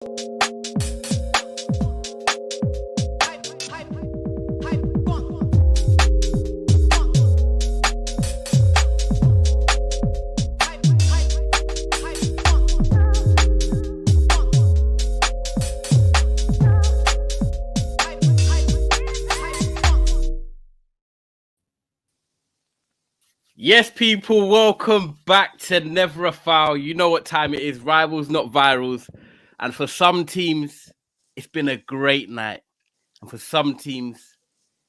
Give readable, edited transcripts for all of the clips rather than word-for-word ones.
Yes, people, welcome back to Never a Foul. You know what time it is. Rivals, not virals. And for some teams, it's been a great night. And for some teams,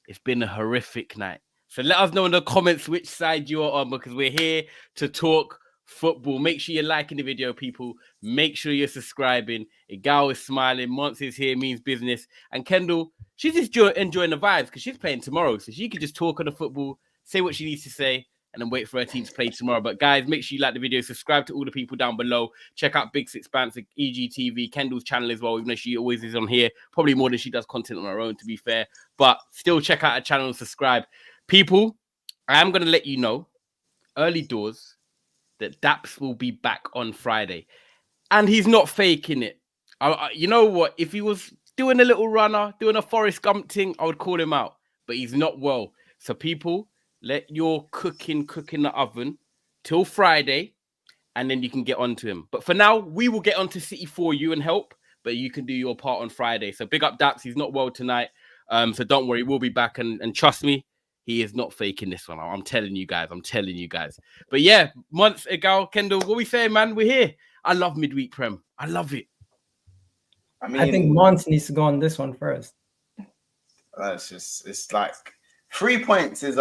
it's been a horrific night. So let us know in the comments which side you're on, because we're here to talk football. Make sure you're liking the video, people. Make sure you're subscribing. Igal is smiling. Monts is here, means business. And Kendall, she's just enjoying the vibes because she's playing tomorrow. So she can just talk on the football, say what she needs to say, and then wait for her team to play tomorrow. But guys, make sure you like the video, subscribe to all the people down below. Check out Big Six Bands, EGTV, Kendall's channel as well, even though she always is on here. Probably more than she does content on her own, to be fair. But still check out her channel and subscribe. People, I am going to let you know, early doors, that Daps will be back on Friday. And he's not faking it. You know what? If he was doing a little runner, doing a Forrest Gump thing, I would call him out. But he's not well. So people, let your cooking cook in the oven till Friday, and then you can get onto him. But for now, we will get onto City for you and help, but you can do your part on Friday. So big up Daps. He's not well tonight. So don't worry, we'll be back. And trust me, he is not faking this one. I'm telling you guys. But yeah, months ago, Kendall, what we saying, man? We're here. I love midweek Prem. I love it. I think Mons needs to go on this one first. It's like 3 points is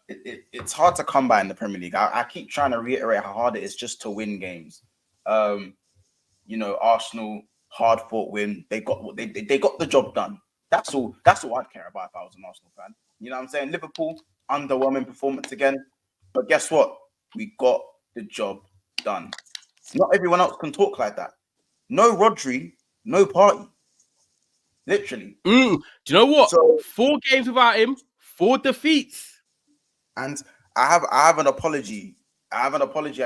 it's hard to come by in the Premier League. I keep trying to reiterate how hard it is just to win games. You know, Arsenal, hard fought win. They got the job done. That's all I'd care about if I was an Arsenal fan. You know what I'm saying? Liverpool, underwhelming performance again. But guess what? We got the job done. Not everyone else can talk like that. No Rodri, no party. Literally. Do you know what? So, 4 games without him, 4 defeats. And I have an apology. I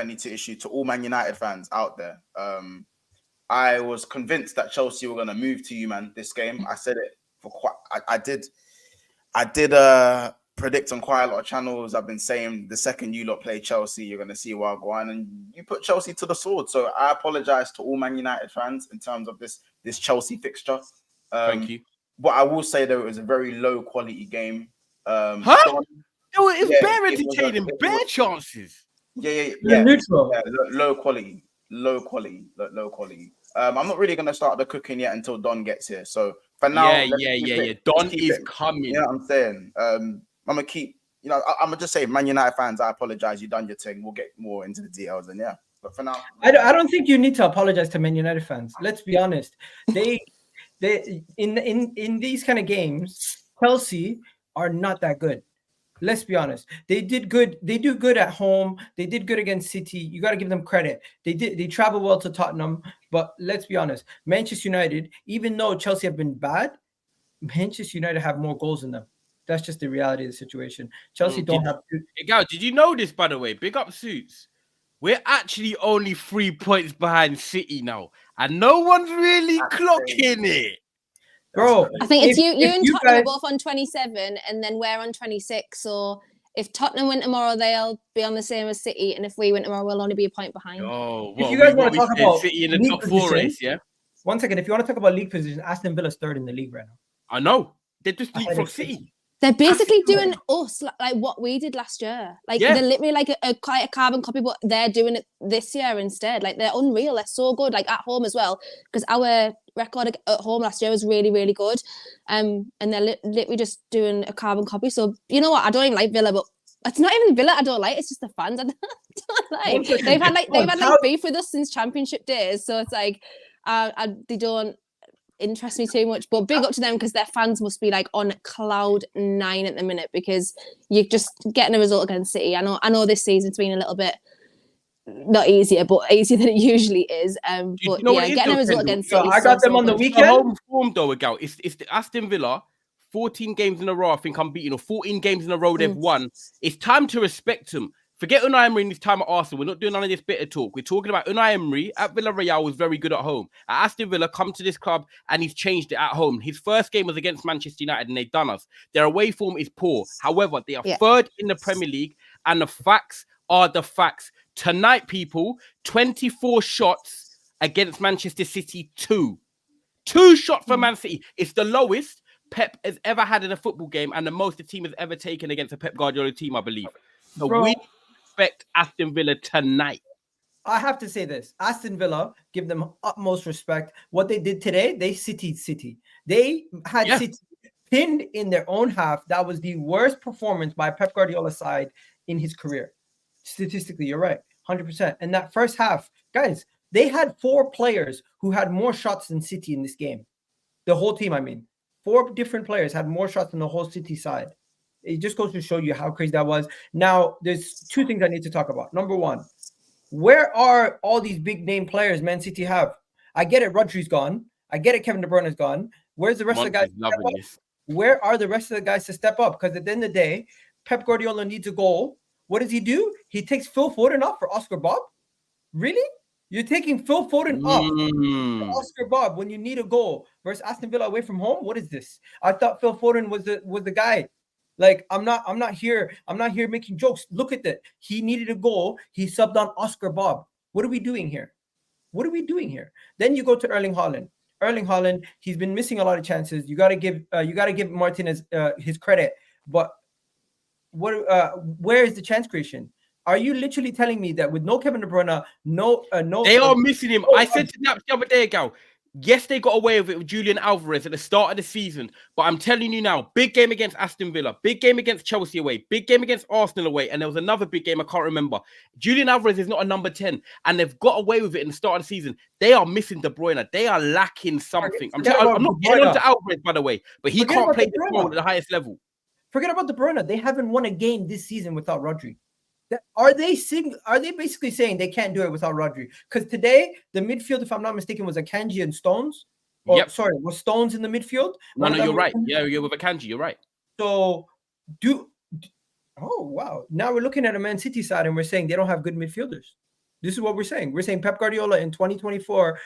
need to issue to all Man United fans out there. I was convinced that Chelsea were going to move to you, man, this game. I said it for I did predict on quite a lot of channels. I've been saying the second you lot play Chelsea, you're going to see where I'm going, and you put Chelsea to the sword. So I apologize to all Man United fans in terms of this Chelsea fixture. Thank you. But I will say though, it was a very low quality game. It's bare entertaining, bare chances. Yeah. Neutral. Yeah, low quality. I'm not really gonna start the cooking yet until Don gets here. So for now, Don is coming. You know what I'm saying? I'm gonna keep. You know, I'm gonna just say, Man United fans, I apologize. You done your thing. We'll get more into the details, and yeah. But for now, I don't think you need to apologize to Man United fans. Let's be honest. They in these kind of games, Chelsea are not that good. Let's be honest. They did good. They do good at home. They did good against City. You got to give them credit. They travel well to Tottenham. But let's be honest. Manchester United, even though Chelsea have been bad, Manchester United have more goals than them. That's just the reality of the situation. Chelsea don't have. Did you know this, by the way? Big up Suits. We're actually only 3 points behind City now, and no one's really clocking it. Bro, I think it's you and Tottenham are both on 27, and then we're on 26. So if Tottenham win tomorrow, they'll be on the same as City, and if we win tomorrow, we'll only be a point behind. Oh, if you guys want to talk about City in the top 4 race, yeah. 1 second, if you want to talk about league position, Aston Villa's 3rd in the league right now. I know they're just leapfrog City. They're basically doing us like what we did last year. Like they're literally like quite a carbon copy, but they're doing it this year instead. Like they're unreal. They're so good. Like at home as well, because our record at home last year was really, really good. And they're literally just doing a carbon copy. So you know what? I don't even like Villa, but it's not even Villa I don't like. It's just the fans I don't like. They've had beef with us since Championship days. So it's like they don't interest me too much, but big up to them because their fans must be like on cloud 9 at the minute because you're just getting a result against City. I know this season's been a little bit not easier, but easier than it usually is. But getting a result against City. I got them on the weekend. Home form though, Gal. It's the Aston Villa. 14 games in a row, I think I'm beating, or 14 games in a row they've won. It's time to respect them. Forget Unai Emery in his time at Arsenal. We're not doing none of this bitter talk. We're talking about Unai Emery at Villarreal was very good at home. At Aston Villa, come to this club and he's changed it at home. His first game was against Manchester United and they've done us. Their away form is poor. However, they are third in the Premier League and the facts are the facts. Tonight, people, 24 shots against Manchester City, 2. 2 shots for Man City. It's the lowest Pep has ever had in a football game and the most the team has ever taken against a Pep Guardiola team, I believe. So we respect Aston Villa tonight. I have to say this. Aston Villa, give them utmost respect. What they did today, they City. They had City pinned in their own half. That was the worst performance by Pep Guardiola's side in his career. Statistically, you're right. 100%. And that first half, guys, they had 4 players who had more shots than City in this game. The whole team, I mean. 4 different players had more shots than the whole City side. It just goes to show you how crazy that was. Now, there's 2 things I need to talk about. Number 1, where are all these big name players Man City have? I get it, Rodri's gone. I get it, Kevin De Bruyne is gone. Where's the rest of the guys? Where are the rest of the guys to step up? Because at the end of the day, Pep Guardiola needs a goal. What does he do? He takes Phil Foden off for Oscar Bob? Really? You're taking Phil Foden off for Oscar Bob when you need a goal versus Aston Villa away from home? What is this? I thought Phil Foden was the guy. Like, I'm not here making jokes. Look at that. He needed a goal. He subbed on Oscar Bob. What are we doing here? Then you go to Erling Haaland. Erling Haaland, he's been missing a lot of chances. You got to give Martinez his credit. But where is the chance creation? Are you literally telling me that with no Kevin De Bruyne, no, they are missing him? I said to Naps the other day, Gal. Yes, they got away with it with Julian Alvarez at the start of the season. But I'm telling you now, big game against Aston Villa, big game against Chelsea away, big game against Arsenal away, and there was another big game I can't remember. Julian Alvarez is not a number 10, and they've got away with it in the start of the season. They are missing De Bruyne. They are lacking something. I'm not getting on to Alvarez, by the way, but he can't play the ball at the highest level. Forget about De Bruyne. They haven't won a game this season without Rodri. Are they basically saying they can't do it without Rodri? Because today, the midfield, if I'm not mistaken, was Akanji and Stones. Sorry, was Stones in the midfield? No, you're right. Yeah, you're with Akanji. You're right. So, oh, wow. Now we're looking at a Man City side and we're saying they don't have good midfielders. This is what we're saying. We're saying Pep Guardiola in 2024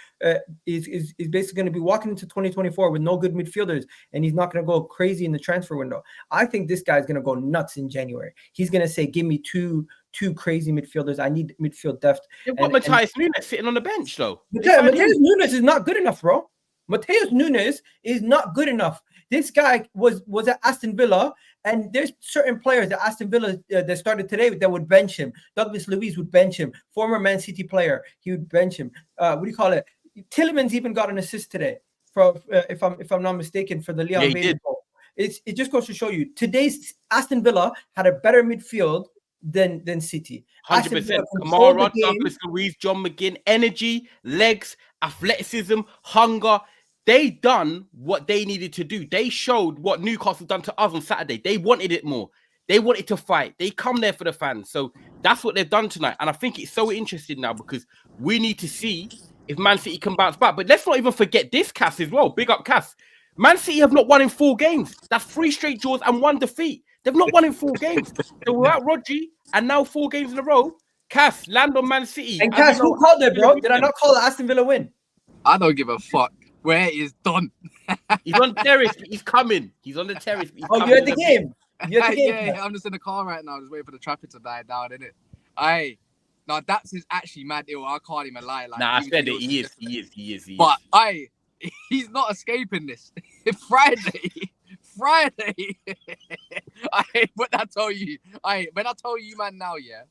is basically going to be walking into 2024 with no good midfielders, and he's not going to go crazy in the transfer window. I think this guy's going to go nuts in January. He's going to say, give me two crazy midfielders. I need midfield depth. You've got Matthias Nunes sitting on the bench, though. Matthias Nunes is not good enough, bro. Matthias Nunes is not good enough. This guy was at Aston Villa, and there's certain players at Aston Villa that started today that would bench him. Douglas Luiz would bench him. Former Man City player, he would bench him. What do you call it? Tielemans even got an assist today, if I'm not mistaken, for the Leon Bailey goal. It just goes to show you today's Aston Villa had a better midfield than City. 100%. Kamara, Douglas Luiz, John McGinn, energy, legs, athleticism, hunger. They done what they needed to do. They showed what Newcastle done to us on Saturday. They wanted it more. They wanted to fight. They come there for the fans. So that's what they've done tonight. And I think it's so interesting now because we need to see if Man City can bounce back. But let's not even forget this, Cass, as well. Big up, Cass. Man City have not won in 4 games. That's 3 straight draws and 1 defeat. They've not won in 4 games. So without Rodri and now 4 games in a row, Cass, land on Man City. And Cass, who called it, bro? Did I not call the Aston Villa win? I don't give a fuck. Where is Don? He's on terrace. He's coming. He's on the terrace. You're at the game. Yeah, I'm just in the car right now, just waiting for the traffic to die down, innit? No, that's actually mad ill. I can't even lie. Like, I said it. He is. But he's not escaping this. Friday. But I tell you, man, now, yeah.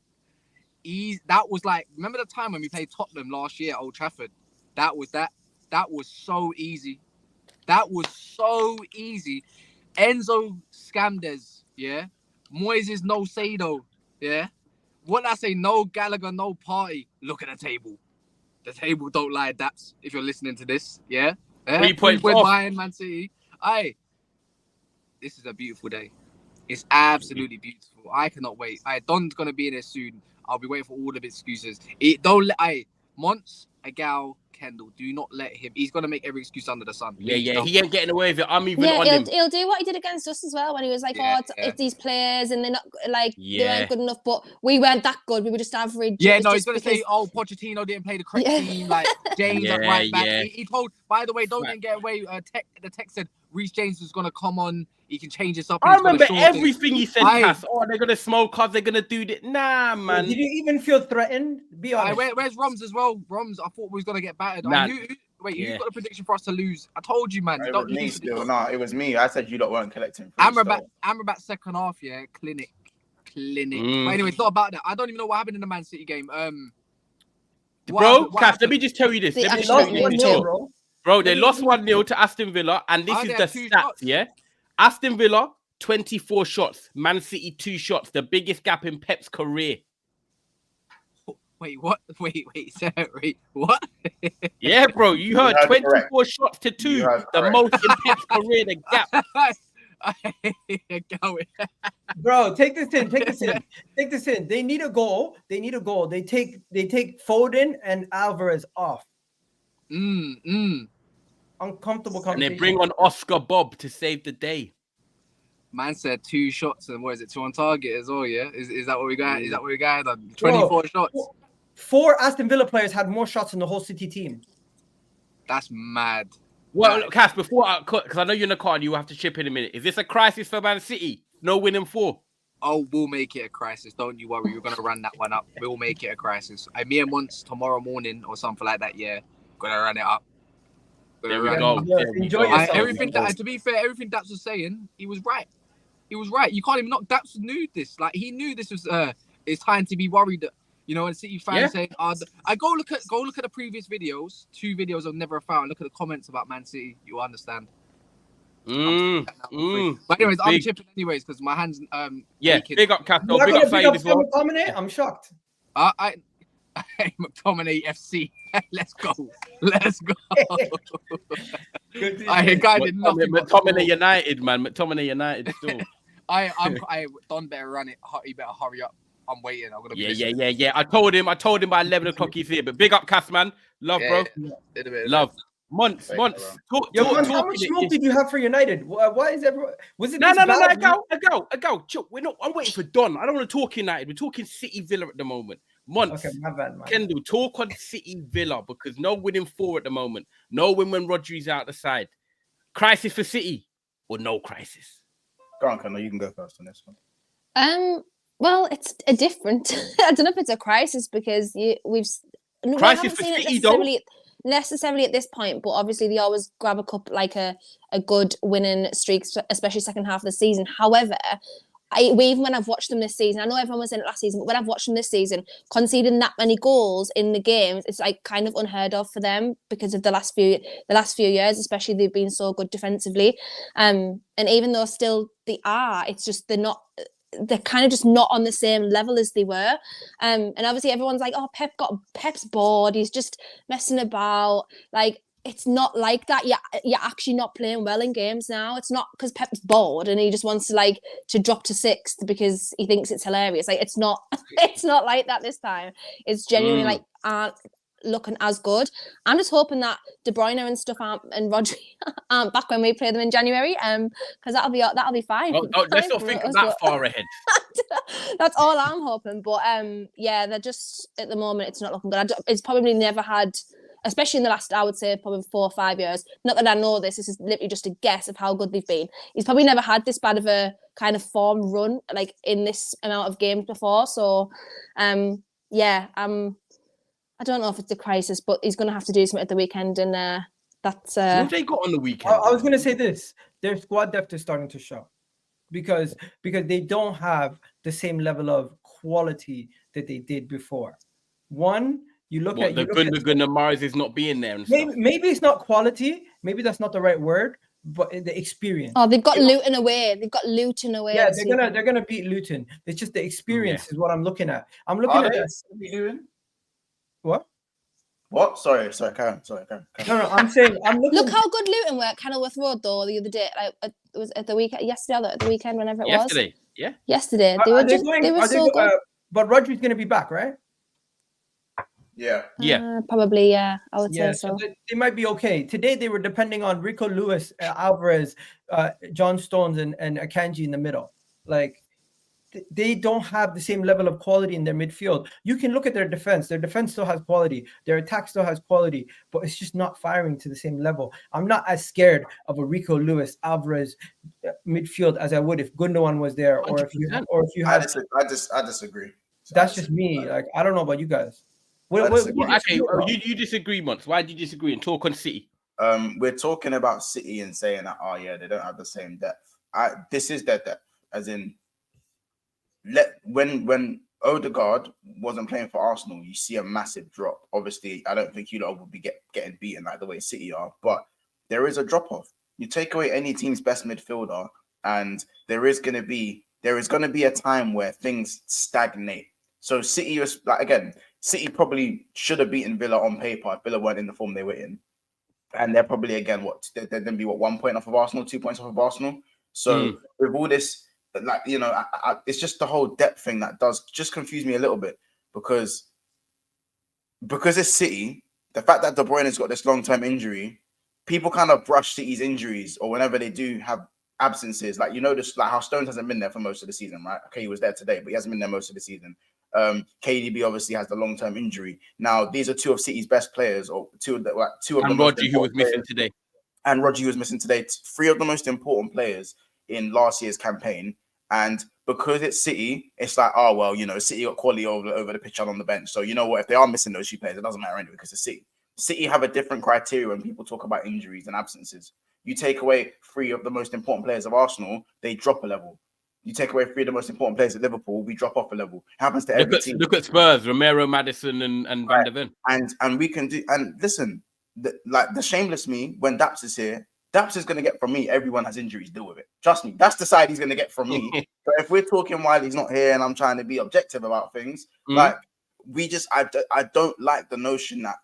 That was like, remember the time when we played Tottenham last year at Old Trafford? That was so easy. Enzo scammed us, yeah. Moises no Sado, yeah. What I say, no Gallagher, no party. Look at the table. The table don't lie, Daps, if you're listening to this, yeah. 3 points off. Bayern, Man City. This is a beautiful day. It's absolutely beautiful. I cannot wait. Don's gonna be in there soon. I'll be waiting for all of the excuses. Mons, Agal, Kendall. Do not let him. He's gonna make every excuse under the sun. Yeah. Don't. He ain't getting away with it. I'm even Yeah, on him. he'll do what he did against us as well when he was like, it's these players and they're not like they weren't good enough, but we weren't that good. We were just average. Yeah, no, he's gonna say, Pochettino didn't play the correct team. Like James at right back. Yeah. He told, by the way, don't get away. The text said Reece James was gonna come on. He can change this up. I remember everything he said, Cass. Oh, they're gonna smoke us. They're gonna do that. Nah, man. Did you even feel threatened? Be honest. Where's Roms as well? Roms, I thought we was gonna get battered. Nah. Who's got a prediction for us to lose? I told you, man. It was me still. No, it was me. I said you lot weren't collecting. Amrabat second half, yeah. Clinic. But anyway, it's not about that. I don't even know what happened in the Man City game. Cass, let me just tell you this. Bro, they lost 1-0 to Aston Villa, and this is the stats, yeah? Aston Villa, 24 shots. Man City, 2 shots. The biggest gap in Pep's career. Wait, what? Wait, what? Yeah, bro, you heard 24 shots to 2. The most in Pep's career, the gap. Bro, take this in. They need a goal. They take Foden and Alvarez off. Uncomfortable conversation. And they bring on Oscar Bob to save the day. Man said 2 shots and what is it? 2 on target as well, yeah? Is that what we got? Is that what we got? 24 shots. 4 Aston Villa players had more shots than the whole City team. That's mad. Well, Cass, before I cut, because I know you're in the car and you have to chip in a minute. Is this a crisis for Man City? No winning 4. Oh, we'll make it a crisis. Don't you worry. We're going to run that one up. We'll make it a crisis. Me and once tomorrow morning or something like that, yeah. Going to run it up. There we go. Enjoy yourself. To be fair, everything Daps was saying, he was right. You can't even knock. Daps knew this. Like, he knew this was it's time to be worried. You know, and City fans saying, I go look at the previous videos, 2 videos I've never found. Look at the comments about Man City. You understand. But anyways, I'm chipping anyways because my hands big up Cass. Big up Saeed as well. I'm shocked. McTominay FC. Let's go. I guy did nothing. McTominay United, man. McTominay United still. I Don better run it. He better hurry up. I'm waiting. I'm gonna be yeah. I told him by 11 o'clock he's here. But big up Cass, man. Love, bro. Love. Months. How much smoke did you have for United? Why is everyone? Was it no? I go. Chill. I'm waiting for Don. I don't want to talk United. We're talking City Villa at the moment. Months. Okay, my bad, man. Kendall, talk on City Villa because no winning 4 at the moment. No win when Rodri's out the side. Crisis for City or no crisis? Go on, Kendall. You can go first on this one. Well, it's a different. I don't know if it's a crisis because crisis for City though. Necessarily at this point, but obviously they always grab a cup like a good winning streak, especially second half of the season. However, even when I've watched them this season, I know everyone was in it last season, but when I've watched them this season, conceding that many goals in the games, it's like kind of unheard of for them because of the last few years, especially they've been so good defensively. And even though still they are, it's just they're kind of just not on the same level as they were. And obviously everyone's like, Pep's bored. He's just messing about. Like, it's not like that. You're actually not playing well in games now. It's not because Pep's bored and he just wants to drop to 6th because he thinks it's hilarious. Like, it's not like that this time. It's genuinely aren't looking as good. I'm just hoping that De Bruyne and stuff and Rodri aren't back when we play them in January, because that'll be fine. Let's not think that far ahead. That's all I'm hoping. But they're just at the moment it's not looking good. It's probably never had, especially in the last, I would say probably 4 or 5 years. Not that I know this is literally just a guess of how good they've been. He's probably never had this bad of a kind of form run like in this amount of games before. So I don't know if it's a crisis, but he's going to have to do something at the weekend, and that's. What they got on the weekend? I was going to say this: their squad depth is starting to show, because they don't have the same level of quality that they did before. One, you look at Gundogan and Mars is not being there. And maybe it's not quality. Maybe that's not the right word, but the experience. Oh, they've got Luton away. Yeah, they're gonna beat Luton. It's just the experience is what I'm looking at. I'm looking at this. What? Sorry, Karen. No, I'm saying I'm looking. Look how good Luton were at Kenilworth Road though the other day. It was at the weekend, yesterday, or at the weekend, whenever it was. Yesterday. They were so good. But Rodri's going to be back, right? Yeah. Probably, yeah. I would say so. They might be okay. Today they were depending on Rico Lewis, Alvarez, John Stones, and Akanji in the middle. Like, they don't have the same level of quality in their midfield. You can look at their defense. Their defense still has quality. Their attack still has quality, but it's just not firing to the same level. I'm not as scared of a Rico Lewis, Alvarez midfield as I would if Gundogan was there, or if you had. I disagree. That's just me. Like, I don't know about you guys. You disagree, Mons. Why do you disagree? And talk on City. We're talking about City and saying that, oh yeah, they don't have the same depth. This is their depth, as in, when Odegaard wasn't playing for Arsenal, you see a massive drop. Obviously, I don't think you lot will be getting beaten like the way City are, but there is a drop off. You take away any team's best midfielder, and there is going to be a time where things stagnate. So City was City probably should have beaten Villa on paper if Villa weren't in the form they were in, and they're probably again they're going to be 1 point off of Arsenal, 2 points off of Arsenal. So with all this. Like, you know, it's just the whole depth thing that does just confuse me a little bit because it's City, the fact that De Bruyne has got this long-term injury, people kind of brush City's injuries, or whenever they do have absences, like, you know, this, like how Stones hasn't been there for most of the season, right? Okay, he was there today, but he hasn't been there most of the season. KDB obviously has the long-term injury. Now, these are two of City's best players, or two of the and Rodri, who was missing today. And Rodri was missing today. 3 of the most important players in last year's campaign, and because it's City, it's like, oh well, you know, City got quality over the pitch and on the bench. So you know what, if they are missing those 2 players, it doesn't matter anyway because it's City. City have a different criteria when people talk about injuries and absences. You take away 3 of the most important players of Arsenal, they drop a level. You take away 3 of the most important players at Liverpool, we drop off a level. It happens to every team. Look at Spurs, Romero, Maddison, and Van der Ven. And we can do. And listen, the shameless me when Daps is here. Daps is going to get from me, everyone has injuries, deal with it. Trust me, that's the side he's going to get from me. But if we're talking while he's not here and I'm trying to be objective about things, like, I don't like the notion that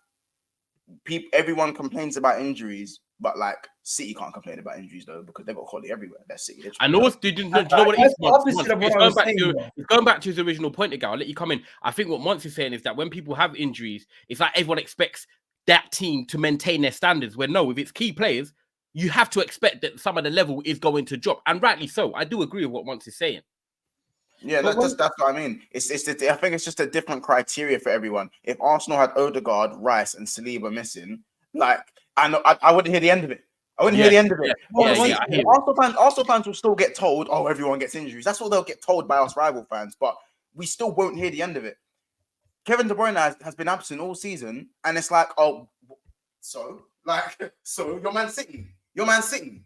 everyone complains about injuries, but like City can't complain about injuries though, because they've got quality everywhere. That's City. And also, do you know what it is? It's going back to his original point again. I'll let you come in. I think what Mons is saying is that when people have injuries, it's like everyone expects that team to maintain their standards, where no, if it's key players, you have to expect that some of the level is going to drop, and rightly so. I do agree with what Mons is saying. Yeah, that's what I mean. I think it's just a different criteria for everyone. If Arsenal had Odegaard, Rice, and Saliba missing, like, I wouldn't hear the end of it. I wouldn't hear the end of it. Arsenal fans will still get told, oh, everyone gets injuries. That's what they'll get told by us rival fans, but we still won't hear the end of it. Kevin De Bruyne has been absent all season, and it's like, oh, so you're Man City. You're Man City.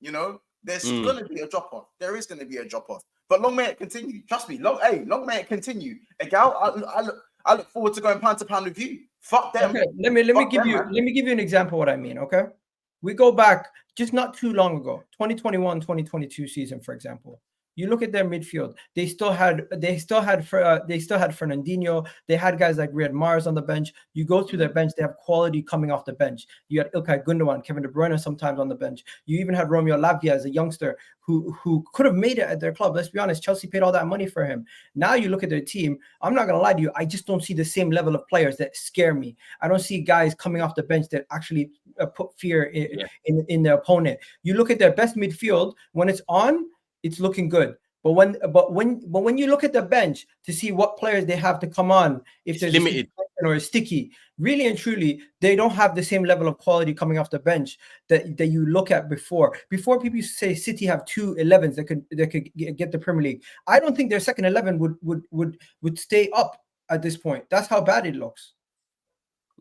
You know, there's going to be a drop-off. There is going to be a drop-off. But long may it continue. Trust me, long may it continue. Egal, I look forward to going pound to pound with you. Fuck them. Okay, let me give you an example of what I mean, okay? We go back just not too long ago, 2021, 2022 season, for example. You look at their midfield. They still had Fernandinho. They had guys like Riyad Mahrez on the bench. You go through their bench, they have quality coming off the bench. You had Ilkay Gundogan, Kevin De Bruyne sometimes on the bench. You even had Romeo Lavia as a youngster who could have made it at their club. Let's be honest, Chelsea paid all that money for him. Now you look at their team. I'm not gonna lie to you. I just don't see the same level of players that scare me. I don't see guys coming off the bench that actually put fear in their opponent. You look at their best midfield when it's on. It's looking good, but when you look at the bench to see what players they have to come on, if there's limited or sticky, really and truly, they don't have the same level of quality coming off the bench that you look at before. Before, people used to say City have 2 11s that could get the Premier League. I don't think their second 11 would stay up at this point. That's how bad it looks.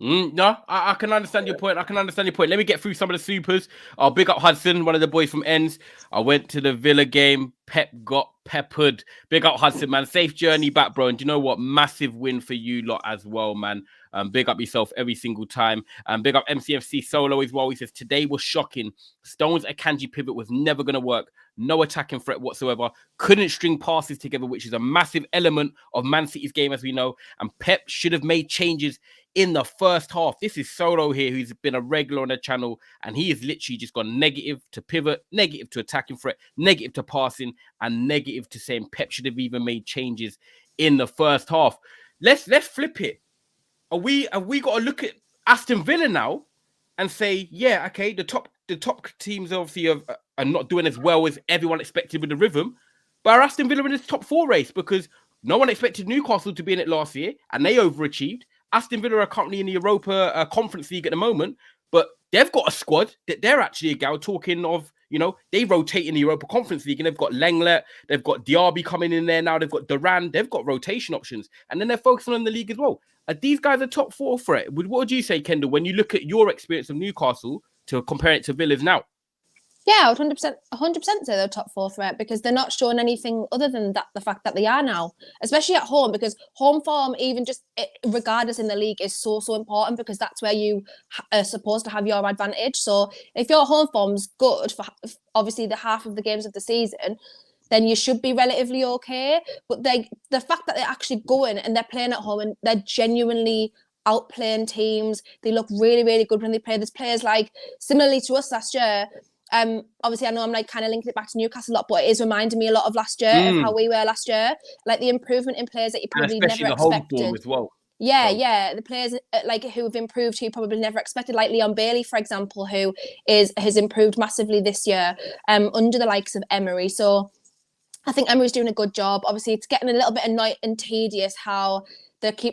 No, I can understand your point. Let me get through some of the supers. I'll big up Hudson, one of the boys from Ends. I went to the Villa game. Pep got peppered. Big up Hudson, man. Safe journey back, bro. And do you know what? Massive win for you lot as well, man. Big up yourself every single time. Big up MCFC Solo as well. He says, today was shocking. Stones Akanji pivot was never going to work. No attacking threat whatsoever. Couldn't string passes together, which is a massive element of Man City's game, as we know. And Pep should have made changes in the first half. This is Solo here, who's been a regular on the channel, and he has literally just gone negative to pivot, negative to attacking threat, negative to passing, and negative to saying Pep should have even made changes in the first half. Let's flip it. have we got to look at Aston Villa now and say, yeah, okay, the top teams obviously are not doing as well as everyone expected with the rhythm, but are Aston Villa in this top 4 race? Because no one expected Newcastle to be in it last year, and they overachieved. Aston Villa are currently in the Europa Conference League at the moment, but they've got a squad that they're actually a gal talking of. They rotate in the Europa Conference League, and they've got Lenglet, they've got Diaby coming in there now, they've got Duran, they've got rotation options, and then they're focusing on the league as well. Are these guys a top 4 threat? What would you say, Kendall, when you look at your experience of Newcastle to compare it to Villa's now? Yeah, I would 100% say they're top 4 threat because they're not showing anything other than that, the fact that they are now, especially at home, because home form, even just regardless in the league, is so important because that's where you are supposed to have your advantage. So if your home form's good for obviously the half of the games of the season, then you should be relatively okay. But the fact that they're actually going and they're playing at home and they're genuinely outplaying teams, they look really, really good when they play. There's players like, similarly to us last year, obviously I know I'm like kind of linking it back to Newcastle a lot, but it is reminding me a lot of last year, of how we were last year, like the improvement in players that you probably never expected. Home form as well. Yeah, the players like who have improved, who you probably never expected, like Leon Bailey, for example, who has improved massively this year, under the likes of Emery. So I think Emery's doing a good job. Obviously, it's getting a little bit annoying and tedious how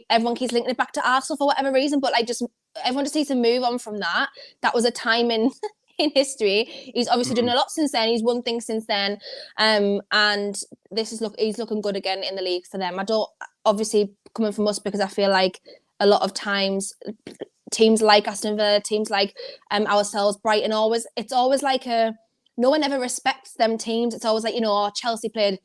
everyone keeps linking it back to Arsenal for whatever reason, but like everyone just needs to move on from that. That was a time in history. He's obviously done a lot since then. He's won things since then, and he's looking good again in the league for them. I don't, obviously coming from us, because I feel like a lot of times teams like Aston Villa, teams like ourselves, Brighton, it's always like no one ever respects them teams. It's always like, Chelsea played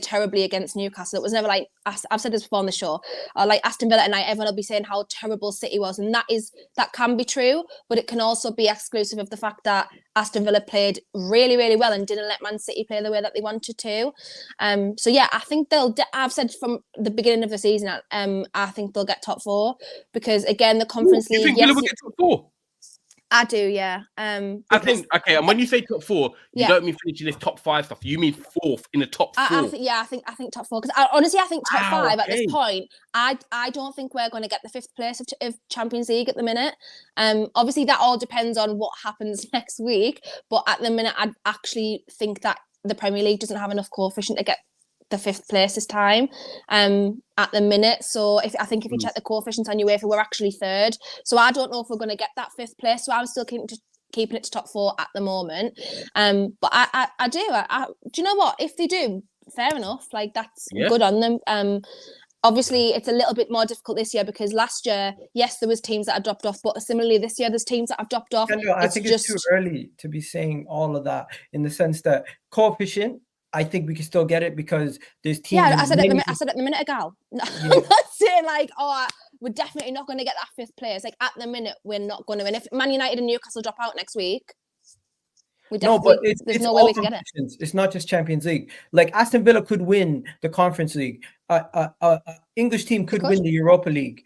terribly against Newcastle. It was never like, I've said this before on the show, like Aston Villa at night, everyone will be saying how terrible City was. And that can be true, but it can also be exclusive of the fact that Aston Villa played really, really well and didn't let Man City play the way that they wanted to. So yeah, I think I've said from the beginning of the season, I think they'll get top 4 because again, the Conference League. You think Villa will get top 4? I do, yeah. I think, okay, and when you say top 4, you don't mean finishing this top 5 stuff. You mean 4th in the top 4. I think top 4, because honestly, I think top 5 at this point. I don't think we're going to get the 5th place of Champions League at the minute. Obviously, that all depends on what happens next week. But at the minute, I actually think that the Premier League doesn't have enough coefficient to get the 5th place this time at the minute. So if you check the coefficients on UEFA, we're actually 3rd. So I don't know if we're going to get that 5th place. So I'm still keeping it to top 4 at the moment. But I do. Do you know what? If they do, fair enough. Like, that's good on them. Obviously, it's a little bit more difficult this year because last year, yes, there was teams that have dropped off, but similarly this year, there's teams that have dropped off. I think it's too early to be saying all of that, in the sense that coefficient, I think we can still get it because there's teams. Yeah, I said it the minute ago. I'm not saying like, we're definitely not going to get that 5th place. Like, at the minute, we're not going to. And if Man United and Newcastle drop out next week, there's no way we can get it. It's not just Champions League. Like, Aston Villa could win the Conference League. English team could win the Europa League.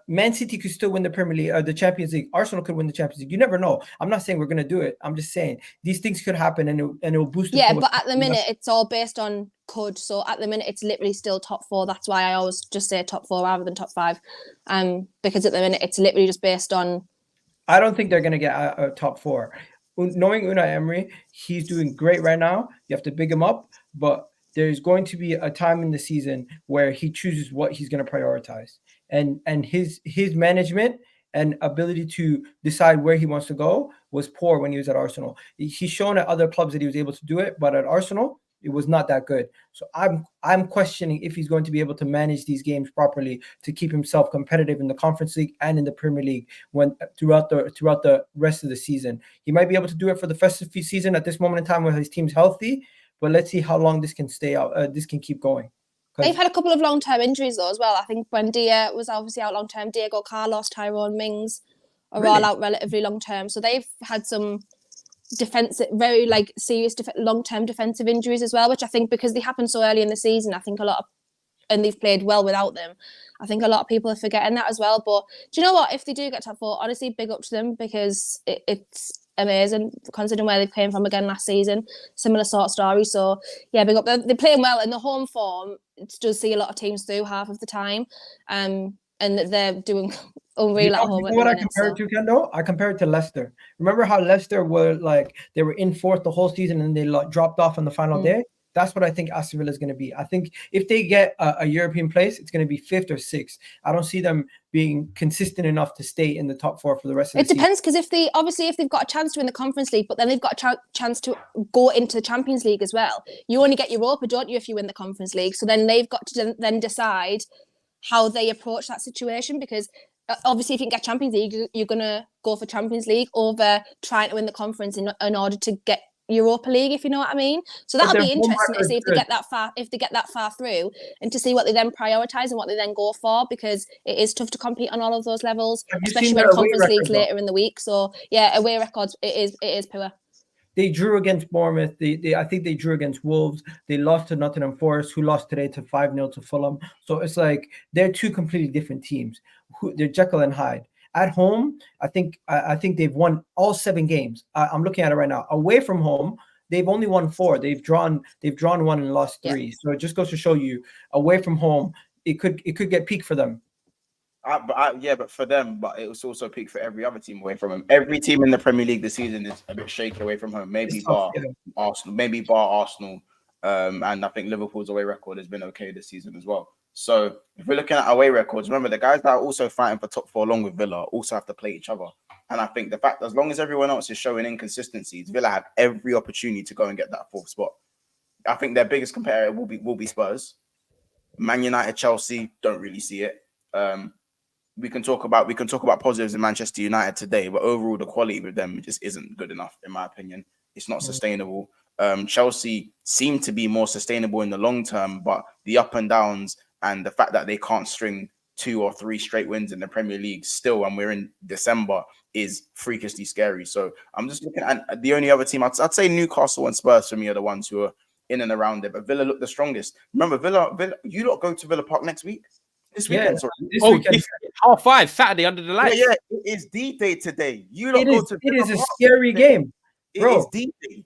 Man City could still win the Premier League, the Champions League. Arsenal could win the Champions League. You never know. I'm not saying we're going to do it. I'm just saying these things could happen, and it will boost. Yeah, but at the minute, it's all based on could. So at the minute, it's literally still top 4. That's why I always just say top 4 rather than top 5. Because at the minute, it's literally just based on. I don't think they're going to get a top 4. Knowing Unai Emery, he's doing great right now. You have to big him up, but there's going to be a time in the season where he chooses what he's going to prioritize, and his management and ability to decide where he wants to go was poor when he was at Arsenal. He's shown at other clubs that he was able to do it, but at Arsenal, it was not that good. So I'm questioning if he's going to be able to manage these games properly to keep himself competitive in the Conference League and in the Premier League throughout the rest of the season. He might be able to do it for the festive season at this moment in time when his team's healthy, but let's see how long this can stay out. This can keep going. They've had a couple of long-term injuries though as well. I think when Dia was obviously out long-term, Diego Carlos, Tyrone Mings are all out relatively long-term. So they've had some very like serious long-term defensive injuries as well, which I think because they happened so early in the season, I think and they've played well without them. I think a lot of people are forgetting that as well. But do you know what? If they do get top 4, honestly, big up to them because it's amazing considering where they came from again last season. Similar sort of story. So yeah, big up. They're playing well, and the home form does see a lot of teams through half of the time. And they're doing unreal at home. You At know the what I minute, compare it to, Kendo? I compare it to Leicester. Remember how Leicester were like they were in fourth the whole season and they dropped off on the final day? That's what I think Aston Villa is going to be. I think if they get a European place, it's going to be fifth or sixth. I don't see them being consistent enough to stay in the top four for the rest of the season. It depends, because if they've got a chance to win the Conference League, but then they've got a chance to go into the Champions League as well. You only get Europa, don't you, if you win the Conference League? So then they've got to then decide how they approach that situation, because obviously if you can get Champions League, you're going to go for Champions League over trying to win the Conference in order to get Europa League, if you know what I mean. So that'll be interesting to see if they get that far through, and to see what they then prioritize and what they then go for, because it is tough to compete on all of those levels, especially when Conference League's later in the week. So yeah, away records, it is poor. They drew against Bournemouth. I think they drew against Wolves. They lost to Nottingham Forest, who lost today to 5-0 to Fulham. So it's like they're two completely different teams. They're Jekyll and Hyde. At home, I think they've won all 7 games. I'm looking at it right now. Away from home, they've only won 4. They've drawn 1 and lost 3. Yeah. So it just goes to show you, away from home, it could get peak for them. But for them, but it was also peak for every other team away from home. Every team in the Premier League this season is a bit shaky away from home. Maybe bar Arsenal, and I think Liverpool's away record has been okay this season as well. So if we're looking at away records, remember the guys that are also fighting for top 4 along with Villa also have to play each other. And I think the fact that as long as everyone else is showing inconsistencies, Villa have every opportunity to go and get that 4th spot. I think their biggest competitor will be Spurs. Man United, Chelsea, don't really see it. We can talk about positives in Manchester United today, but overall the quality with them just isn't good enough, in my opinion. It's not sustainable. Chelsea seem to be more sustainable in the long term, but the up and downs and the fact that they can't string 2 or 3 straight wins in the Premier League still, when we're in December, is freakishly scary. So I'm just looking at the only other team. I'd say Newcastle and Spurs for me are the ones who are in and around it, but Villa look the strongest. Remember, Villa, you lot go to Villa Park next week? This weekend, sorry. This weekend. This 5:30 Saturday under the lights. Yeah, it is D-Day today. It is a scary game, bro. It is D-Day.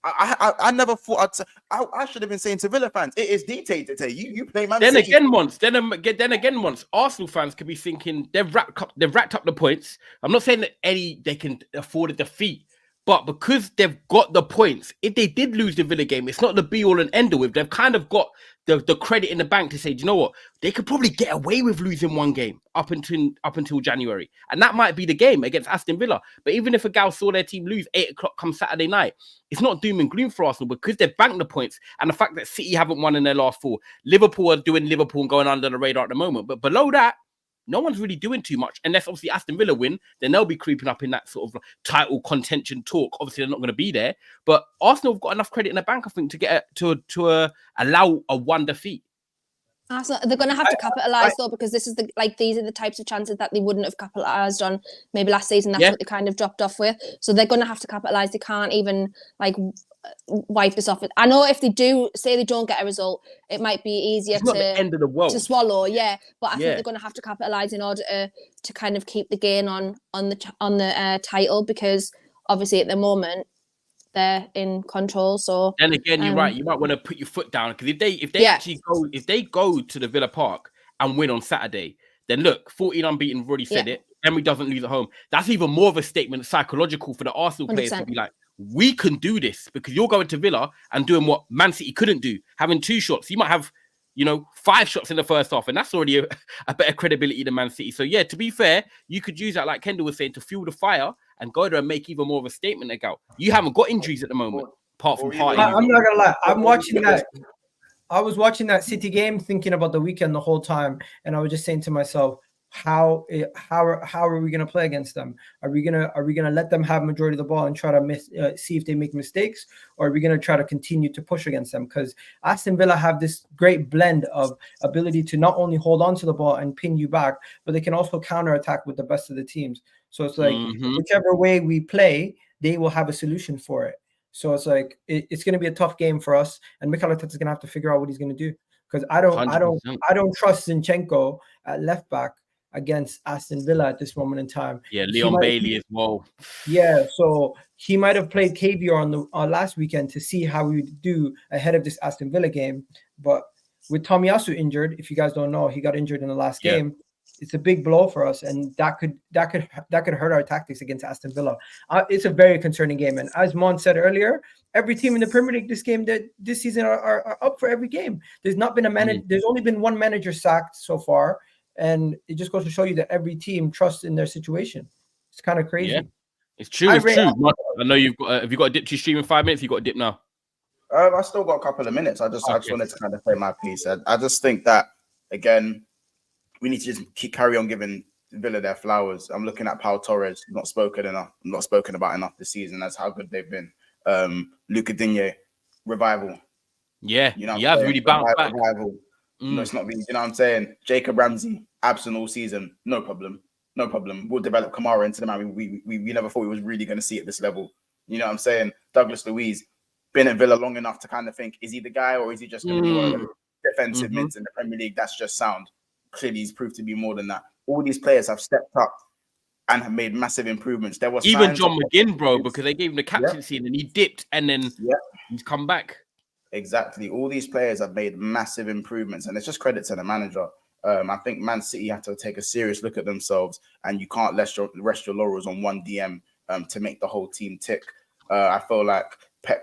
I never thought I should have been saying to Villa fans, it is D-Day today. You play Man City. Then again, once Arsenal fans could be thinking they've racked up the points. I'm not saying that they can afford a defeat, but because they've got the points, if they did lose the Villa game, it's not the be all and end all. They've kind of got the credit in the bank to say, do you know what? They could probably get away with losing 1 game up until January. And that might be the game against Aston Villa. But even if a gal saw their team lose 8 o'clock come Saturday night, it's not doom and gloom for Arsenal, because they've banked the points. And the fact that City haven't won in their last 4. Liverpool are doing Liverpool and going under the radar at the moment. But below that, no one's really doing too much, unless obviously Aston Villa win. Then they'll be creeping up in that sort of title contention talk. Obviously, they're not going to be there, but Arsenal have got enough credit in the bank, I think, to get to allow a 1 defeat. Arsenal, they're going to have to capitalise though, because these are the types of chances that they wouldn't have capitalised on maybe last season. That's what they kind of dropped off with. So they're going to have to capitalise. They can't even wipe this off. I know if they don't get a result, it might be easier it's not the end of the world to swallow. Yeah, but I think they're going to have to capitalise in order to kind of keep the gain on the title, because obviously at the moment they're in control. So then again, you're right. You might want to put your foot down, because if they go to the Villa Park and win on Saturday, then look, 14 unbeaten. We've already said it. Emery doesn't lose at home. That's even more of a statement, psychological, for the Arsenal players 100%. To be like, we can do this, because you're going to Villa and doing what Man City couldn't do, having 2 shots. You might have, 5 shots in the first half, and that's already a better credibility than Man City. So yeah, to be fair, you could use that, like Kendall was saying, to fuel the fire and go there and make even more of a statement. You haven't got injuries at the moment, apart from Partey. I'm not gonna lie. I'm watching that. I was watching that City game, thinking about the weekend the whole time, and I was just saying to myself, how are we gonna play against them? Are we gonna let them have majority of the ball and try to see if they make mistakes, or are we gonna try to continue to push against them? Because Aston Villa have this great blend of ability to not only hold on to the ball and pin you back, but they can also counter attack with the best of the teams. So it's like whichever way we play, they will have a solution for it. So it's like it's going to be a tough game for us, and Mikel Arteta's going to have to figure out what he's going to do, because I don't trust Zinchenko at left back against Aston Villa at this moment in time. Yeah, Leon Bailey as well. Yeah, so he might have played KVR on last weekend to see how we would do ahead of this Aston Villa game. But with Tomiyasu injured, if you guys don't know, he got injured in the last game. It's a big blow for us, and that could hurt our tactics against Aston Villa. It's a very concerning game, and as Mon said earlier, every team in the Premier League this season are up for every game. There's not been a manager. There's only been one manager sacked so far, and it just goes to show you that every team trusts in their situation. It's kind of crazy. Yeah, it's true. It's true. I know you've got. Have you got a dip to your stream in 5 minutes? You got a dip now. I still got a couple of minutes. I just wanted to kind of play my piece. I just think that again, we need to just carry on giving Villa their flowers. I'm looking at Pau Torres, not spoken about enough this season. That's how good they've been. Luca Digne, revival. Yeah, you know, he has really bounced back. Revival. No, it's not really. You know what I'm saying? Jacob Ramsey, absent all season, no problem. We'll develop Kamara into the man we never thought we was really going to see at this level. You know what I'm saying? Douglas Luiz, been at Villa long enough to kind of think, is he the guy or is he just going to be one of the defensive mids in the Premier League? That's just sound. Clearly, he's proved to be more than that. All these players have stepped up and have made massive improvements. There was even John McGinn, bro, because they gave him the captaincy and then he dipped and then he's come back. Exactly. All these players have made massive improvements, and it's just credit to the manager. I think Man City have to take a serious look at themselves, and you can't rest your laurels on one DM to make the whole team tick. I feel like Pep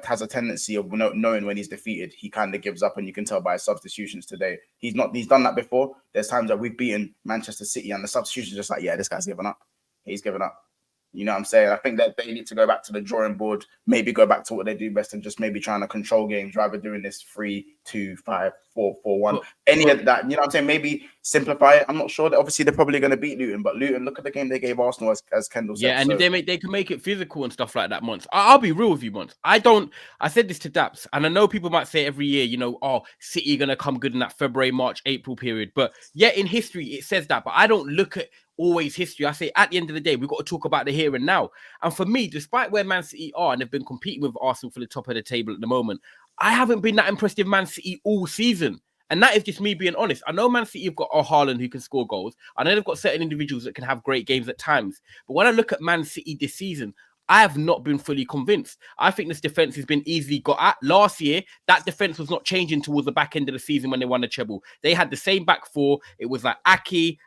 has a tendency of knowing when he's defeated, he kind of gives up, and you can tell by his substitutions today. He's done that before. There's times that we've beaten Manchester City and the substitutions just like, yeah, this guy's given up. He's given up. You know what I'm saying? I think that they need to go back to the drawing board, maybe go back to what they do best and just maybe trying to control games rather doing this 3-2-5-4-4-1. Any of that, you know what I'm saying? Maybe simplify it. I'm not sure. Obviously, they're probably going to beat Luton, but Luton, look at the game they gave Arsenal, as Kendall said. Yeah, and if they can make it physical and stuff like that, Mons. I'll be real with you, Mons. I said this to Daps, and I know people might say every year, you know, oh, City are going to come good in that February, March, April period. But yeah, in history, it says that. But I don't look at always history. I say at the end of the day, we've got to talk about the here and now. And for me, despite where Man City are and they've been competing with Arsenal for the top of the table at the moment, I haven't been that impressed with Man City all season. And that is just me being honest. I know Man City have got Haaland who can score goals. I know they've got certain individuals that can have great games at times. But when I look at Man City this season, I have not been fully convinced. I think this defense has been easily got at. Last year, that defense was not changing towards the back end of the season when they won the treble. They had the same back four. It was like Aki,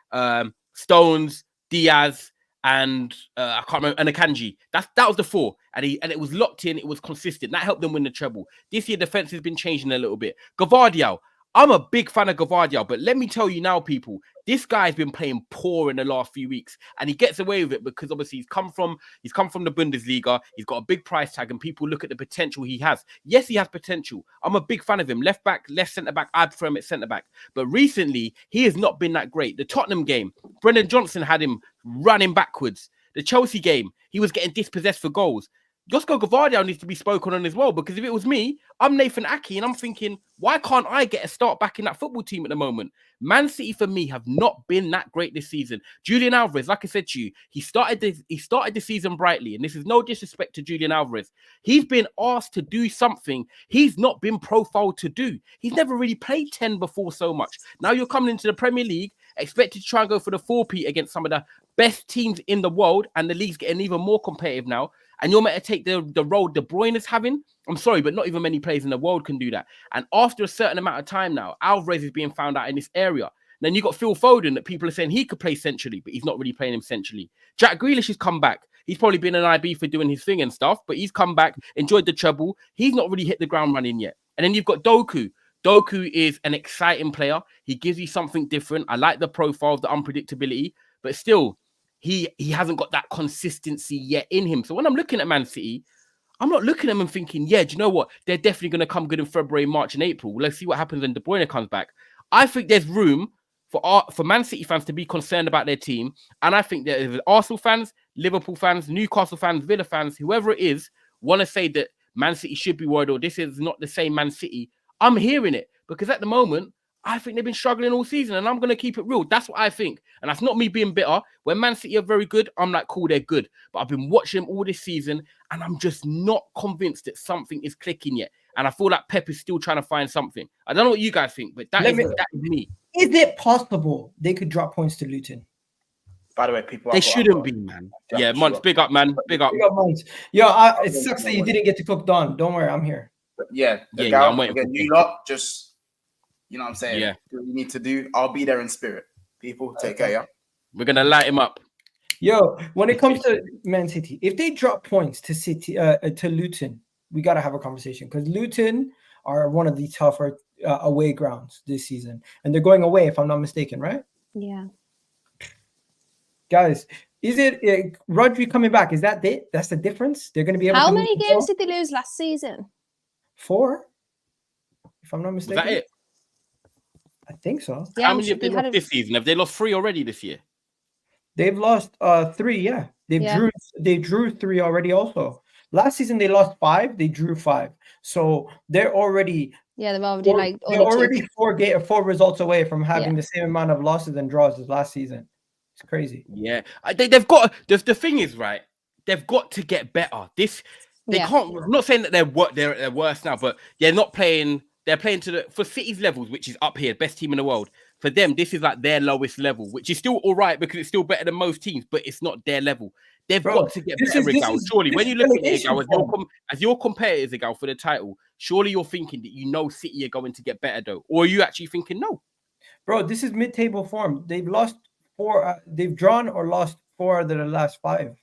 Stones, Diaz, and I can't remember, and Akanji. That was the four, and it was locked in. It was consistent. That helped them win the treble. This year, defense has been changing a little bit. Gvardiol, I'm a big fan of Gvardiol, but let me tell you now, people, this guy's been playing poor in the last few weeks, and he gets away with it because obviously he's come from the Bundesliga. He's got a big price tag, and people look at the potential he has. Yes, he has potential. I'm a big fan of him. Left back, left centre back. I'd throw him at centre back, but recently he has not been that great. The Tottenham game, Brendan Johnson had him running backwards. The Chelsea game, he was getting dispossessed for goals. Josko Gvardiol needs to be spoken on as well, because if it was me, I'm Nathan Aki, and I'm thinking, why can't I get a start back in that football team at the moment? Man City, for me, have not been that great this season. Julian Alvarez, like I said to you, he started the season brightly, and this is no disrespect to Julian Alvarez. He's been asked to do something he's not been profiled to do. He's never really played 10 before so much. Now you're coming into the Premier League, expected to try and go for the 4-peat against some of the best teams in the world, and the league's getting even more competitive now. And you're meant to take the role De Bruyne is having. I'm sorry, but not even many players in the world can do that. And after a certain amount of time now, Alvarez is being found out in this area. Then you got Phil Foden that people are saying he could play centrally, but he's not really playing him centrally. Jack Grealish has come back. He's probably been an IB for doing his thing and stuff, but he's come back, enjoyed the treble. He's not really hit the ground running yet. And then you've got Doku. Doku is an exciting player. He gives you something different. I like the profile, the unpredictability, but still, he hasn't got that consistency yet in him. So when I'm looking at Man City, I'm not looking at them and thinking, yeah, do you know what? They're definitely going to come good in February, March, and April. Let's see what happens when De Bruyne comes back. I think there's room for Man City fans to be concerned about their team. And I think that if Arsenal fans, Liverpool fans, Newcastle fans, Villa fans, whoever it is, want to say that Man City should be worried or this is not the same Man City, I'm hearing it. Because at the moment, I think they've been struggling all season, and I'm going to keep it real. That's what I think. And that's not me being bitter. When Man City are very good, I'm like, cool, they're good. But I've been watching them all this season, and I'm just not convinced that something is clicking yet. And I feel like Pep is still trying to find something. I don't know what you guys think, but that is me. Is it possible they could drop points to Luton? By the way, people... They shouldn't be, man. Yeah, Mons, big up, man. Big up. Big up, Mons. Yo, it sucks that you didn't get to cook Don. Don't worry, I'm here. But yeah, I'm waiting. You lot just... You know what I'm saying? Yeah. Do what you need to do. I'll be there in spirit. People, take care, yeah? We're going to light him up. Yo, when it comes to Man City, if they drop points to City, to Luton, we got to have a conversation because Luton are one of the tougher away grounds this season. And they're going away, if I'm not mistaken, right? Yeah. Guys, is it Rodri coming back? Is that it? That's the difference? They're going to be able to How move many the games ball? did they lose last season? 4, if I'm not Was mistaken. that it? I think so. Yeah, How many have they we had lost this season? Have they lost 3 already this year? They've lost 3, yeah. Yeah. They drew 3 already also. Last season they lost 5, they drew 5. So they're already Yeah, they've already like they're only already 4 results away from having Yeah. the same amount of losses and draws as last season. It's crazy. Yeah. They've got the thing is, right, they've got to get better. They Yeah. can't. I'm not saying that they're worse now, but they're not playing. They're playing for City's levels, which is up here, best team in the world. For them, this is like their lowest level, which is still all right because it's still better than most teams, but it's not their level. They've got to get better, Igal. Surely, when you look at it, Igal, as your competitors, Igal, for the title, surely you're thinking that you know City are going to get better, though, or are you actually thinking no? Bro, this is mid-table form. They've lost 4. They've drawn or lost 4 out of the last 5.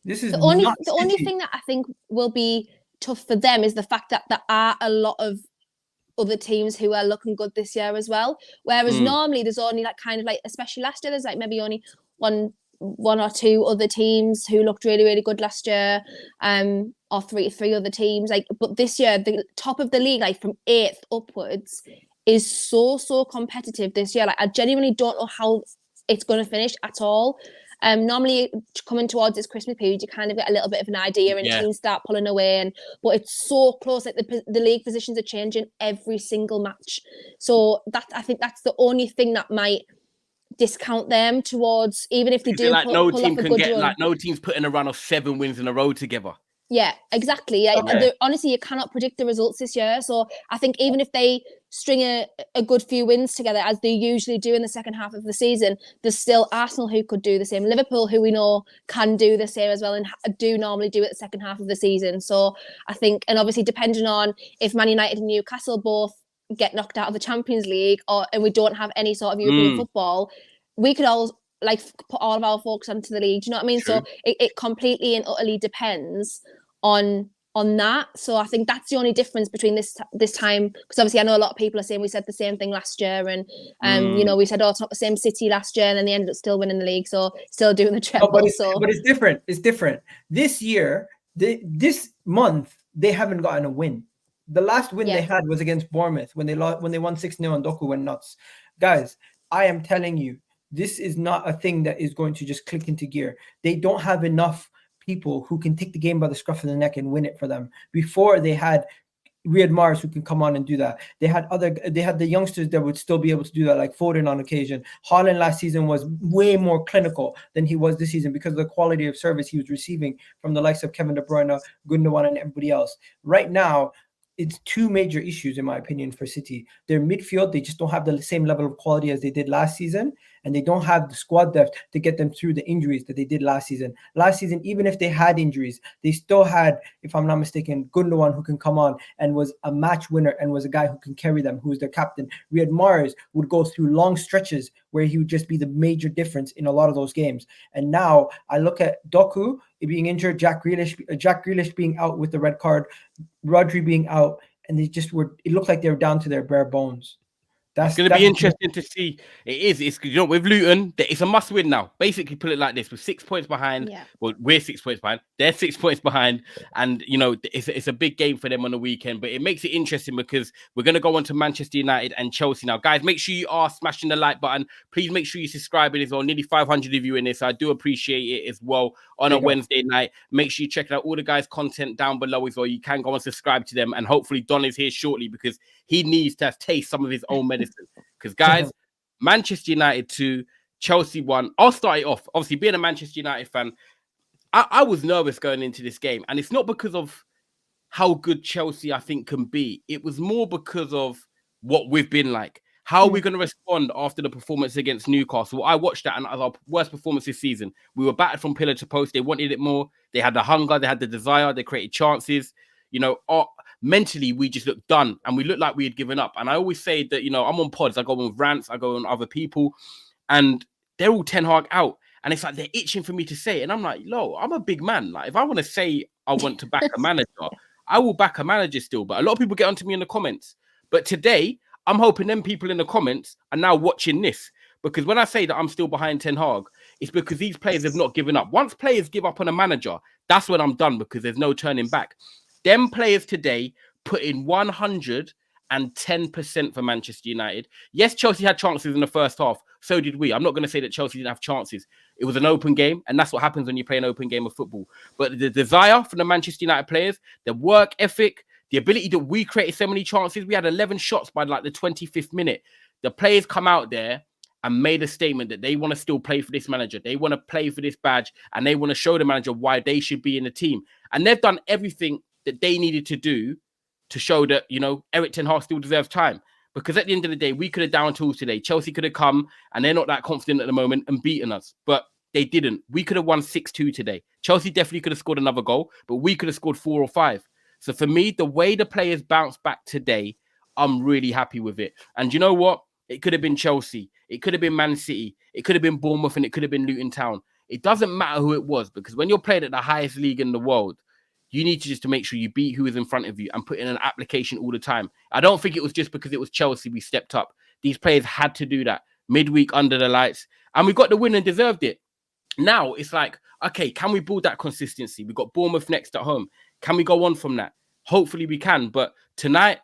This is the only City. thing that I think will be tough for them is the fact that there are a lot of other teams who are looking good this year as well. Whereas normally there's only like kind of like, especially last year, there's like maybe only one or 2 other teams who looked really, really good last year, or three other teams. Like, but this year, the top of the league, like from 8th upwards, is so competitive this year. Like, I genuinely don't know how it's going to finish at all. Normally coming towards this Christmas period, you kind of get a little bit of an idea and teams start pulling away, but it's so close. Like the league positions are changing every single match. So I think that's the only thing that might discount them towards, even if they do like pull off a good run. Like no team's putting a run of 7 wins in a row together. Yeah, exactly. Yeah, honestly, you cannot predict the results this year. So I think even if they string a good few wins together, as they usually do in the second half of the season, there's still Arsenal who could do the same. Liverpool, who we know can do the same as well, and do normally do it the second half of the season. So I think, and obviously depending on if Man United and Newcastle both get knocked out of the Champions League, and we don't have any sort of European football, we could all like put all of our focus onto the league. Do you know what I mean? True. So it completely and utterly depends on that. So I think that's the only difference between this time, because obviously I know a lot of people are saying we said the same thing last year, and you know, we said it's not the same City last year, and then they ended up still winning the league, so still doing the treble. But it's different. It's different this year. This month they haven't gotten a win. The last win they had was against Bournemouth when they won 6-0 and Doku went nuts. Guys, I am telling you, this is not a thing that is going to just click into gear. They don't have enough people who can take the game by the scruff of the neck and win it for them. Before they had Riyad Mahrez who can come on and do that. They had the youngsters that would still be able to do that, like Foden on occasion. Haaland last season was way more clinical than he was this season because of the quality of service he was receiving from the likes of Kevin De Bruyne, Gundogan, and everybody else. Right now, it's 2 major issues, in my opinion, for City. Their midfield, they just don't have the same level of quality as they did last season, and they don't have the squad depth to get them through the injuries that they did last season. Last season, even if they had injuries, they still had, if I'm not mistaken, Gundogan who can come on and was a match winner and was a guy who can carry them, who was their captain. Riyad Mahrez would go through long stretches where he would just be the major difference in a lot of those games. And now I look at Doku being injured, Jack Grealish being out with the red card, Rodri being out, and they just were. It looked like they were down to their bare bones. It's going to be interesting to see. It is. It's, you know, with Luton, it's a must win now. Basically, put it like this: we're 6 points behind. Yeah. Well, we're 6 points behind. They're 6 points behind, and you know it's a big game for them on the weekend. But it makes it interesting because we're going to go on to Manchester United and Chelsea now, guys. Make sure you are smashing the like button. Please make sure you subscribe as well. Nearly 500 of you in this. I do appreciate it as well on a Wednesday night. Make sure you check out all the guys' content down below as well. You can go and subscribe to them, and hopefully Don is here shortly because he needs to taste some of his own medicine. Because, guys, Manchester United 2, Chelsea 1. I'll start it off. Obviously, being a Manchester United fan, I was nervous going into this game. And it's not because of how good Chelsea, I think, can be. It was more because of what we've been like. How are we going to respond after the performance against Newcastle? I watched that, and as our worst performance this season, we were battered from pillar to post. They wanted it more. They had the hunger. They had the desire. They created chances. You know, mentally, we just looked done, and we looked like we had given up. And I always say that, you know, I'm on pods. I go on with rants. I go on other people. and they're all Ten Hag out. And it's like they're itching for me to say it. And I'm like, I'm a big man. Like, if I want to say I want to back a manager, I will back a manager still. But a lot of people get onto me in the comments. But today, I'm hoping them people in the comments are now watching this. Because when I say that I'm still behind Ten Hag, it's because these players have not given up. Once players give up on a manager, that's when I'm done, because there's no turning back. Them players today put in 110% for Manchester United. Yes, Chelsea had chances in the first half. So did we. I'm not going to say that Chelsea didn't have chances. It was an open game, and that's what happens when you play an open game of football. But the desire from the Manchester United players, the work ethic, the ability that we created so many chances. We had 11 shots by like the 25th minute. The players come out there and made a statement that they want to still play for this manager. They want to play for this badge, and they want to show the manager why they should be in the team. And they've done everything that they needed to do to show that, Erik ten Hag still deserves time. Because at the end of the day, we could have down tools today. Chelsea could have come, and they're not that confident at the moment, and beaten us. But they didn't. We could have won 6-2 today. Chelsea definitely could have scored another goal, but we could have scored 4 or 5. So for me, the way the players bounced back today, I'm really happy with it. And you know what? It could have been Chelsea. It could have been Man City. It could have been Bournemouth, and it could have been Luton Town. It doesn't matter who it was, because when you're playing at the highest league in the world, you need to just to make sure you beat who is in front of you and put in an application all the time. I don't think it was just because it was Chelsea we stepped up. These players had to do that midweek under the lights, and we got the win and deserved it. Now it's like, okay, can we build that consistency? We've got Bournemouth next at home. Can we go on from that? Hopefully we can. But tonight,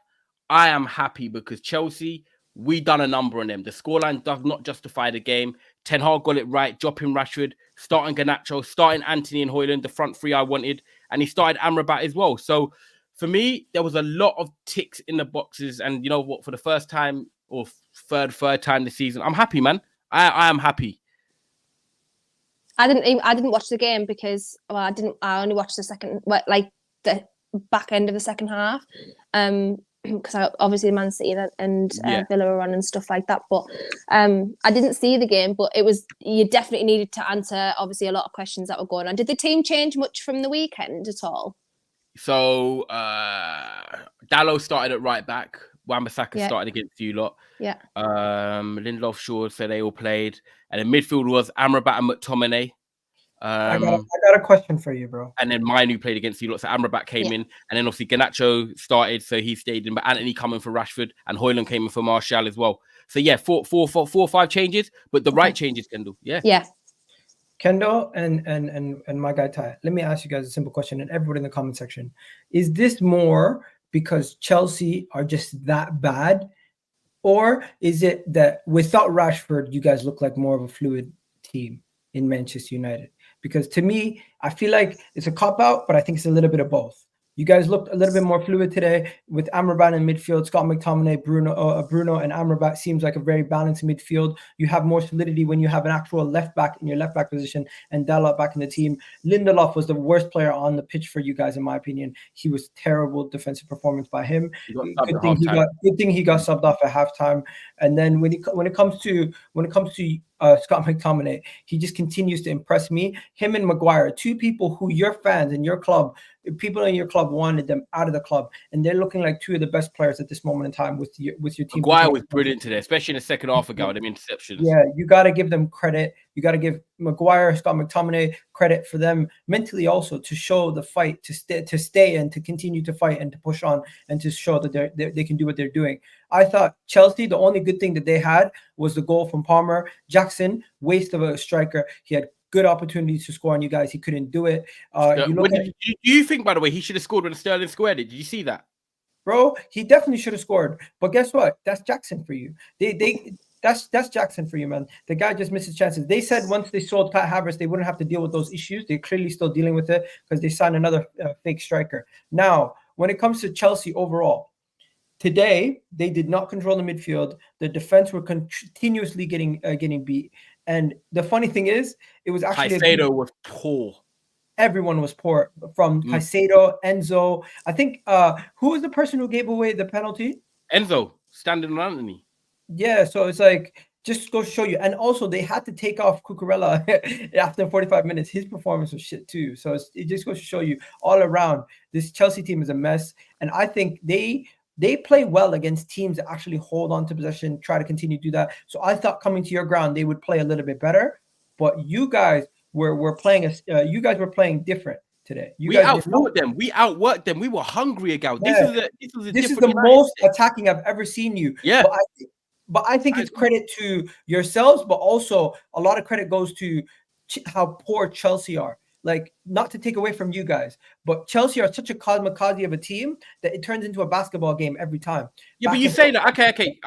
I am happy because Chelsea, we done a number on them. The scoreline does not justify the game. Ten Hag got it right, dropping Rashford, starting Garnacho, starting Anthony and Højlund, the front three I wanted, and he started Amrabat as well. So for me, there was a lot of ticks in the boxes, and you know what? For the first time or third time this season, I'm happy, man. I am happy. I didn't watch the game because I only watched the back end of the second half. Because obviously Man City and Villa were on and stuff like that. But I didn't see the game, but you definitely needed to answer obviously a lot of questions that were going on. Did the team change much from the weekend at all? So Dalot started at right back. Wan-Bissaka started against you lot. Yeah. Lindelof, Shaw, so they all played. And then midfield was Amrabat and McTominay. I got a question for you, bro. And then Mainu played against you lot, so Amrabat came in, and then obviously Garnacho started, so he stayed in. But Anthony coming for Rashford, and Højlund came in for Martial as well. So yeah, four or five changes, but the right changes, Kendall. Yeah. Kendall and my guy Ty. Let me ask you guys a simple question, and everybody in the comment section: is this more because Chelsea are just that bad, or is it that without Rashford, you guys look like more of a fluid team in Manchester United? Because to me, I feel like it's a cop-out, but I think it's a little bit of both. You guys looked a little bit more fluid today with Amrabat in midfield. Scott McTominay, Bruno, and Amrabat seems like a very balanced midfield. You have more solidity when you have an actual left back in your left back position and Dalot back in the team. Lindelof was the worst player on the pitch for you guys, in my opinion. He was terrible defensive performance by him. Good thing he got subbed off at halftime. And then when it comes to Scott McTominay, he just continues to impress me. Him and Maguire, two people who your fans and your club, people in your club wanted them out of the club, and they're looking like two of the best players at this moment in time with your team. Maguire was brilliant today, especially in the second half ago, them interceptions. Yeah, you got to give them credit. You got to give Maguire, Scott McTominay credit for them mentally also to show the fight, to stay and to continue to fight and to push on and to show that they can do what they're doing. I thought Chelsea, the only good thing that they had was the goal from Palmer. Jackson, waste of a striker. He had good opportunities to score on you guys. He couldn't do it. Do you think, by the way, he should have scored when Sterling squared it? Did you see that? Bro, he definitely should have scored. But guess what? That's Jackson for you. That's Jackson for you, man. The guy just misses chances. They said once they sold Pat Havertz, they wouldn't have to deal with those issues. They're clearly still dealing with it because they signed another fake striker. Now, when it comes to Chelsea overall, today they did not control the midfield. The defense were continuously getting beat. And the funny thing is, it was actually Caicedo was poor. Everyone was poor, from Caicedo, Enzo. I think who was the person who gave away the penalty? Enzo, standing on Anthony. Yeah, so it's like, just go show you. And also, they had to take off Cucurella after 45 minutes. His performance was shit too. So it just goes to show you all around, this Chelsea team is a mess. And I think they They play well against teams that actually hold on to possession, try to continue to do that. So I thought coming to your ground, they would play a little bit better. But you guys were playing you guys were playing different today. We outfought them. We outworked them. We were hungry again. Yeah. This is the most attacking I've ever seen you. Yeah. But I think it's credit to yourselves, but also a lot of credit goes to how poor Chelsea are. Like, not to take away from you guys, but Chelsea are such a kamikaze of a team that it turns into a basketball game every time. Yeah, but you say that. Okay.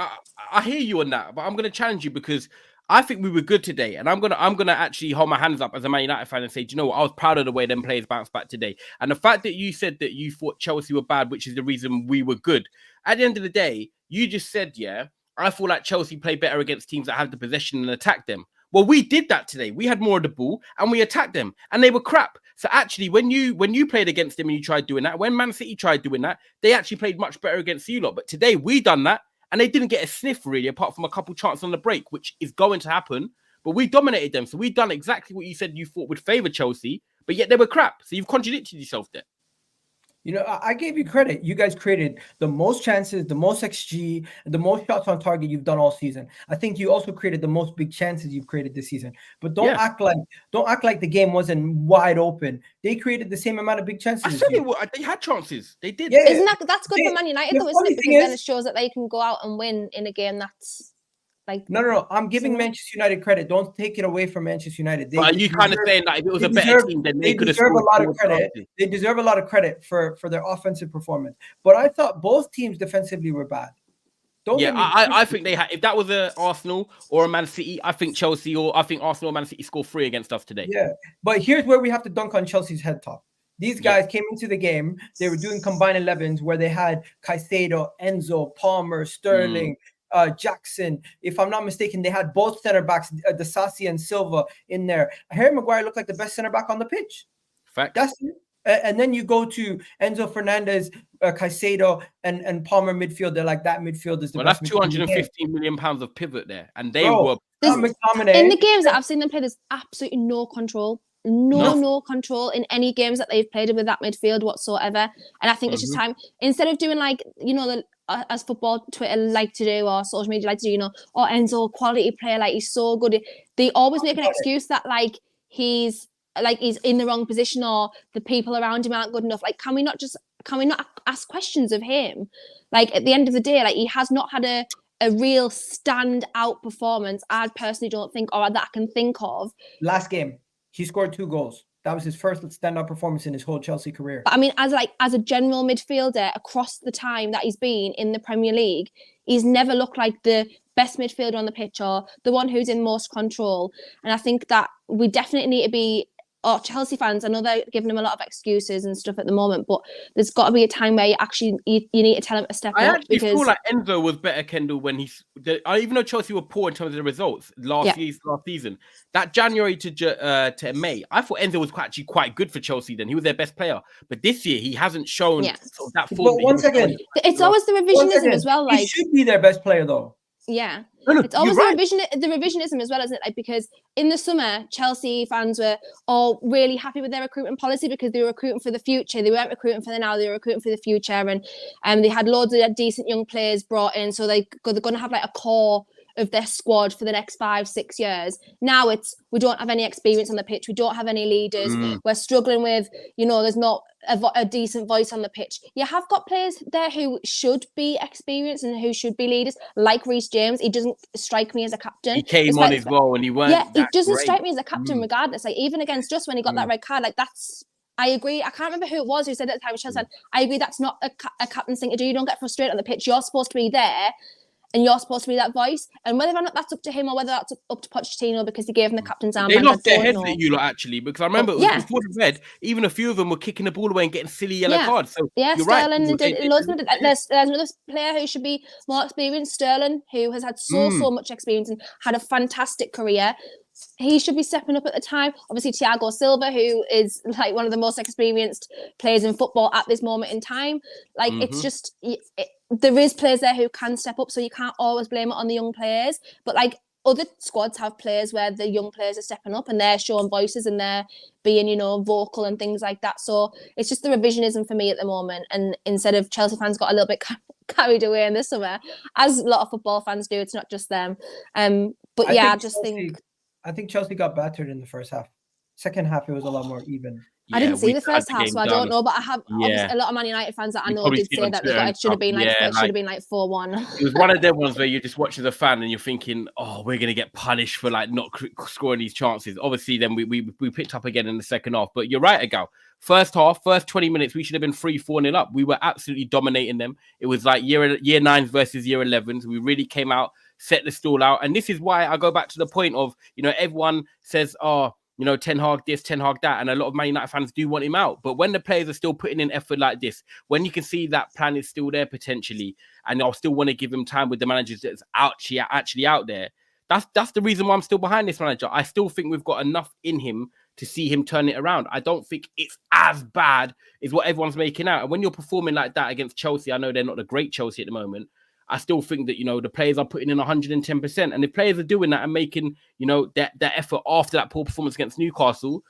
I hear you on that, but I'm going to challenge you because I think we were good today, and I'm gonna actually hold my hands up as a Man United fan and say, do you know what? I was proud of the way them players bounced back today, and the fact that you said that you thought Chelsea were bad, which is the reason we were good. At the end of the day, you just said, yeah, I feel like Chelsea play better against teams that have the possession and attack them. Well, we did that today. We had more of the ball and we attacked them, and they were crap. So actually, when you played against them and you tried doing that, when Man City tried doing that, they actually played much better against you lot. But today we done that. And they didn't get a sniff, really, apart from a couple chances on the break, which is going to happen. But we dominated them. So we've done exactly what you said you thought would favour Chelsea, but yet they were crap. So you've contradicted yourself there. You know, I gave you credit. You guys created the most chances, the most XG, the most shots on target you've done all season. I think you also created the most big chances you've created this season. But don't act like the game wasn't wide open. They created the same amount of big chances. I said they had chances. They did. Yeah. Isn't that's good for Man United though, isn't it? Because then it shows that they can go out and win in a game that's like. No. I'm giving Manchester United credit. Don't take it away from Manchester United. But are you kind of saying that if it was a better team, then they could have scored a lot of credit. They deserve a lot of credit for their offensive performance. But I thought both teams defensively were bad. I think they had. If that was a Arsenal or a Man City, I think Arsenal or Man City score 3 against us today. Yeah, but here's where we have to dunk on Chelsea's head top. These guys came into the game. They were doing combined 11s where they had Caicedo, Enzo, Palmer, Sterling, Jackson. If I'm not mistaken, they had both center backs, Disasi and Silva, in there. Harry Maguire looked like the best center back on the pitch. Fact. That's it. And then you go to Enzo Fernandez, Caicedo, and Palmer midfield. They're like, that midfield is the best. That's 250 million pounds of pivot there, and they were in the games that I've seen them play. There's absolutely no control. No control in any games that they've played with that midfield whatsoever. And I think it's just time, instead of doing like, you know, as football Twitter like to do or social media like to do, you know, or Enzo, quality player, like he's so good. They always make an excuse that like he's in the wrong position or the people around him aren't good enough. Like, can we not ask questions of him? Like, at the end of the day, like he has not had a real stand-out performance, I personally don't think, or that I can think of. Last game, he scored 2 goals. That was his first stand-up performance in his whole Chelsea career. But I mean, as a general midfielder across the time that he's been in the Premier League, he's never looked like the best midfielder on the pitch or the one who's in most control. And I think that we definitely need to be, or Chelsea fans, I know they're giving him a lot of excuses and stuff at the moment, but there's got to be a time where you need to tell him to step up. I actually feel like Enzo was better, Kendall, when even though Chelsea were poor in terms of the results last season, that January to May, I thought Enzo was actually quite good for Chelsea then. He was their best player. But this year, he hasn't shown sort of that form. But one second. It's always the revisionism as well. Like, he should be their best player, though. Yeah. No, it's always the revisionism as well, isn't it? Like, because in the summer, Chelsea fans were all really happy with their recruitment policy because they were recruiting for the future. They weren't recruiting for the now, they were recruiting for the future. And they had loads of decent young players brought in. So they're going to have like a core of their squad for the next 5-6 years. Now we don't have any experience on the pitch. We don't have any leaders. We're struggling with, you know, there's not a decent voice on the pitch. You have got players there who should be experienced and who should be leaders, like Reece James. He doesn't strike me as a captain. He came on as well and he weren't. Yeah, he doesn't strike me as a captain regardless. Like, even against us when he got that red card, like I agree. I can't remember who it was who said at the time, Chelsea said, I agree, that's not a captain's thing to do. You don't get frustrated on the pitch. You're supposed to be there. And you're supposed to be that voice. And whether or not that's up to him or whether that's up to Pochettino because he gave him the captain's armband. They lost their heads at you lot, actually, because I remember before the red, even a few of them were kicking the ball away and getting silly yellow cards. So you're Sterling right. did loads of it. There's another player who should be more experienced, Sterling, who has had so much experience and had a fantastic career. He should be stepping up at the time. Obviously, Thiago Silva, who is like one of the most experienced players in football at this moment in time. Like, it's just... there is players there who can step up, so you can't always blame it on the young players. But like, other squads have players where the young players are stepping up and they're showing voices and they're being, you know, vocal and things like that. So it's just the revisionism for me at the moment. And instead of Chelsea fans got a little bit carried away in the summer, as a lot of football fans do. It's not just them. But yeah, I just think Chelsea got battered in the first half. Second half, it was a lot more even. I didn't see we the first had half, game so I done. don't know. But I have obviously Yeah. a lot of Man United fans that I You know probably did see say on that Twitter and it should have been stuff. like Yeah, it should have been like 4-1. It was one of them ones where you just watch as a fan and you're thinking, oh, we're going to get punished for like not scoring these chances. Obviously, then we picked up again in the second half. But you're right, Agal. First half, first 20 minutes, we should have been 3-4-0 up. We were absolutely dominating them. It was like year 9s versus year 11s. We really came out, set the stall out. And this is why I go back to the point of, everyone says, oh, Ten Hag this, Ten Hag that, and a lot of Man United fans do want him out. But when the players are still putting in effort like this, when you can see that plan is still there potentially, and I'll still want to give him time with the managers that's actually out there, that's the reason why I'm still behind this manager. I still think we've got enough in him to see him turn it around. I don't think it's as bad as what everyone's making out. And when you're performing like that against Chelsea, I know they're not the great Chelsea at the moment, I still think that, the players are putting in 110%. And if players are doing that and making, that effort after that poor performance against Newcastle,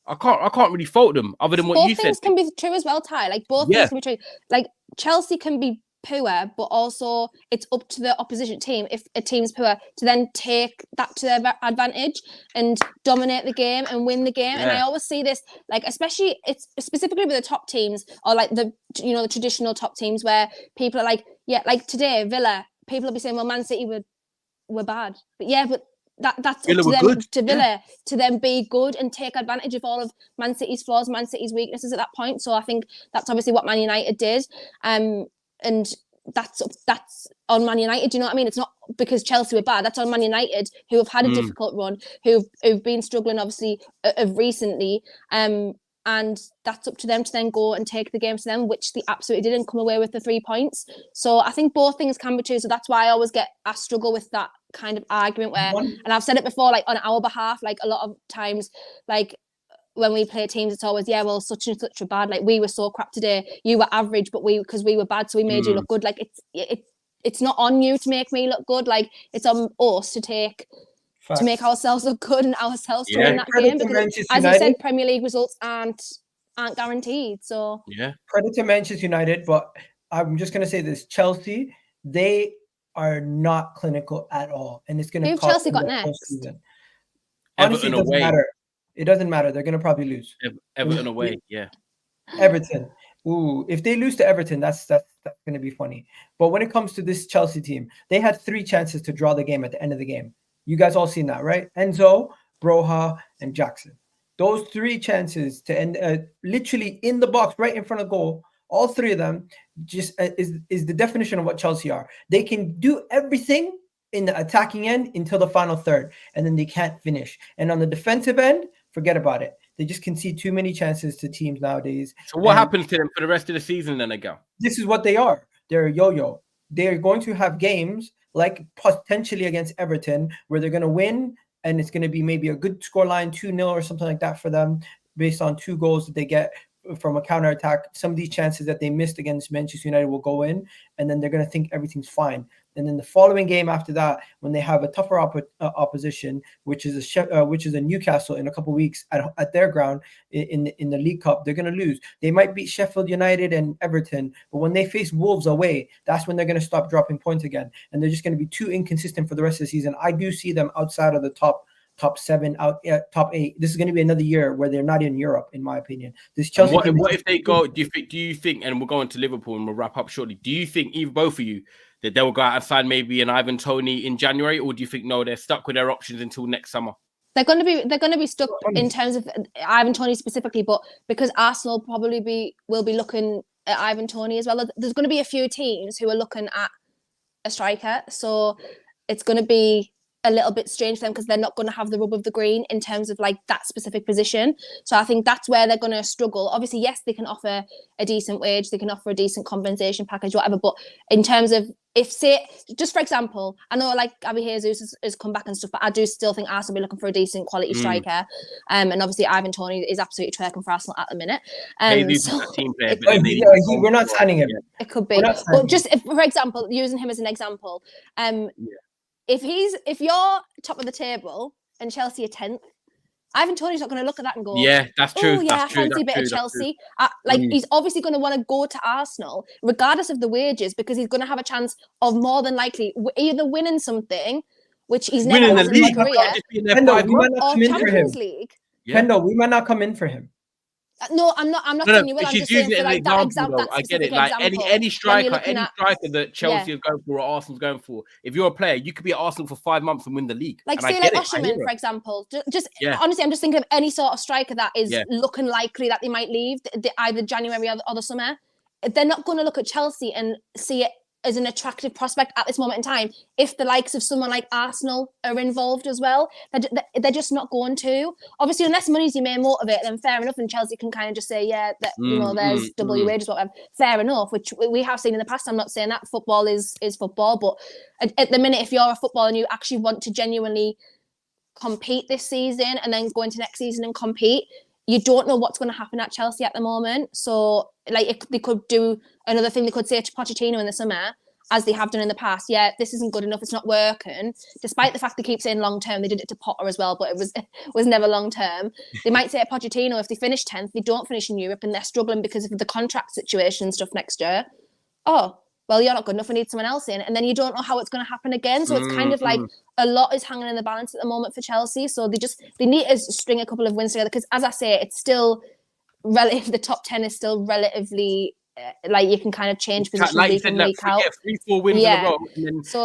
I can't really fault them other than what both you said. things can be true as well, Ty. Like both things can be true. Like Chelsea can be poor, but also it's up to the opposition team, if a team's poor, to then take that to their advantage and dominate the game and win the game. And I always see this, like, especially it's specifically with the top teams, or like the the traditional top teams, where people are like, like today Villa, people will be saying, well, Man City were bad, but that's Villa up to them, to Villa, to then be good and take advantage of all of Man City's flaws, Man City's weaknesses at that point. So I think that's obviously what Man United did. And that's on Man United. Do you know what I mean? It's not because Chelsea were bad. That's on Man United, who have had a difficult run, who've been struggling obviously recently. And that's up to them to then go and take the game to them, which they absolutely did, and come away with the 3 points. So I think both things can be true. So that's why I struggle with that kind of argument where, and I've said it before, like on our behalf, like a lot of times, like when we play teams, it's always, well, such and such were bad. Like we were so crap today. You were average, but because we were bad, so we made you look good. Like it's not on you to make me look good. Like it's on us to make ourselves look good and ourselves to win that game. Because as you said, Premier League results aren't guaranteed. So credit to Manchester United, but I'm just gonna say this: Chelsea, they are not clinical at all, and it's gonna. Who've Chelsea got next? Honestly, it doesn't matter. It doesn't matter. They're gonna probably lose. Everton away, Everton. Ooh, if they lose to Everton, that's gonna be funny. But when it comes to this Chelsea team, they had 3 chances to draw the game at the end of the game. You guys all seen that, right? Enzo, Broha, and Jackson. Those 3 chances to end, literally in the box, right in front of goal. All 3 of them just is the definition of what Chelsea are. They can do everything in the attacking end until the final third, and then they can't finish. And on the defensive end, forget about it. They just concede too many chances to teams nowadays. So what happens to them for the rest of the season then, Agal? This is what they are. They're a yo-yo. They're going to have games like potentially against Everton where they're going to win, and it's going to be maybe a good scoreline, 2-0 or something like that for them, based on 2 goals that they get from a counterattack. Some of these chances that they missed against Manchester United will go in, and then they're going to think everything's fine. And then the following game after that, when they have a tougher opposition, which is a Newcastle in a couple of weeks at their ground in the League Cup, they're going to lose. They might beat Sheffield United and Everton, but when they face Wolves away, that's when they're going to stop dropping points again, and they're just going to be too inconsistent for the rest of the season. I do see them outside of the top 7, top 8. This is going to be another year where they're not in Europe, in my opinion. This Chelsea. What if they go? Do you think? And we'll go on to Liverpool and we'll wrap up shortly. Do you think, both of you, that they will go out and sign maybe an Ivan Toney in January, or do you think no, they're stuck with their options until next summer? They're going to be stuck in terms of Ivan Toney specifically, but because Arsenal probably will be looking at Ivan Toney as well. There's going to be a few teams who are looking at a striker, so it's going to be a little bit strange for them because they're not going to have the rub of the green in terms of like that specific position. So I think that's where they're going to struggle. Obviously, yes, they can offer a decent wage, they can offer a decent compensation package, whatever. But in terms of, if say, just for example, I know like Abby Jesus has come back and stuff, but I do still think Arsenal will be looking for a decent quality striker. And obviously Ivan Toney is absolutely twerking for Arsenal at the minute. Team player, we're not signing him. It could be. But just for example, using him as an example, if you're top of the table and Chelsea are 10th, Ivan Toney's not going to look at that and go, Yeah, that's true. oh yeah, That's true. I fancy a bit of Chelsea. Like he's obviously going to want to go to Arsenal, regardless of the wages, because he's going to have a chance of more than likely either winning something, which he's never Winning had the in his league, career, Kendall, we might not or come in for him. Champions League. Yeah. Kendall, we might not come in for him. No, I'm not saying you will. I'm she's just saying using for it as like an that example, example, though. that I get specific it. Like example. any striker at, that Chelsea is going for or Arsenal's going for. If you're a player, you could be at Arsenal for 5 months and win the league. Like and say like Osherman, for example. Just honestly, I'm just thinking of any sort of striker that is looking likely that they might leave either January or the summer. They're not going to look at Chelsea and see it as an attractive prospect at this moment in time. If the likes of someone like Arsenal are involved as well, they're just not going to. Obviously, unless money's your main motivator, then fair enough. And Chelsea can kind of just say, yeah, that there's double your wages, whatever. Fair enough, which we have seen in the past. I'm not saying that football is football, but at the minute, if you're a footballer and you actually want to genuinely compete this season and then go into next season and compete, you don't know what's going to happen at Chelsea at the moment. So, like, they could do another thing. They could say to Pochettino in the summer, as they have done in the past, yeah, this isn't good enough. It's not working. Despite the fact they keep saying long term, they did it to Potter as well, but it was never long term. They might say to Pochettino, if they finish 10th, they don't finish in Europe and they're struggling because of the contract situation and stuff next year. Oh, well, you're not good enough. We need someone else in. And then you don't know how it's going to happen again. So it's kind of like a lot is hanging in the balance at the moment for Chelsea. So they need to string a couple of wins together because, as I say, it's still relative. The top 10 is still relatively like you can kind of change position week in, week out. 3-4 wins in a row.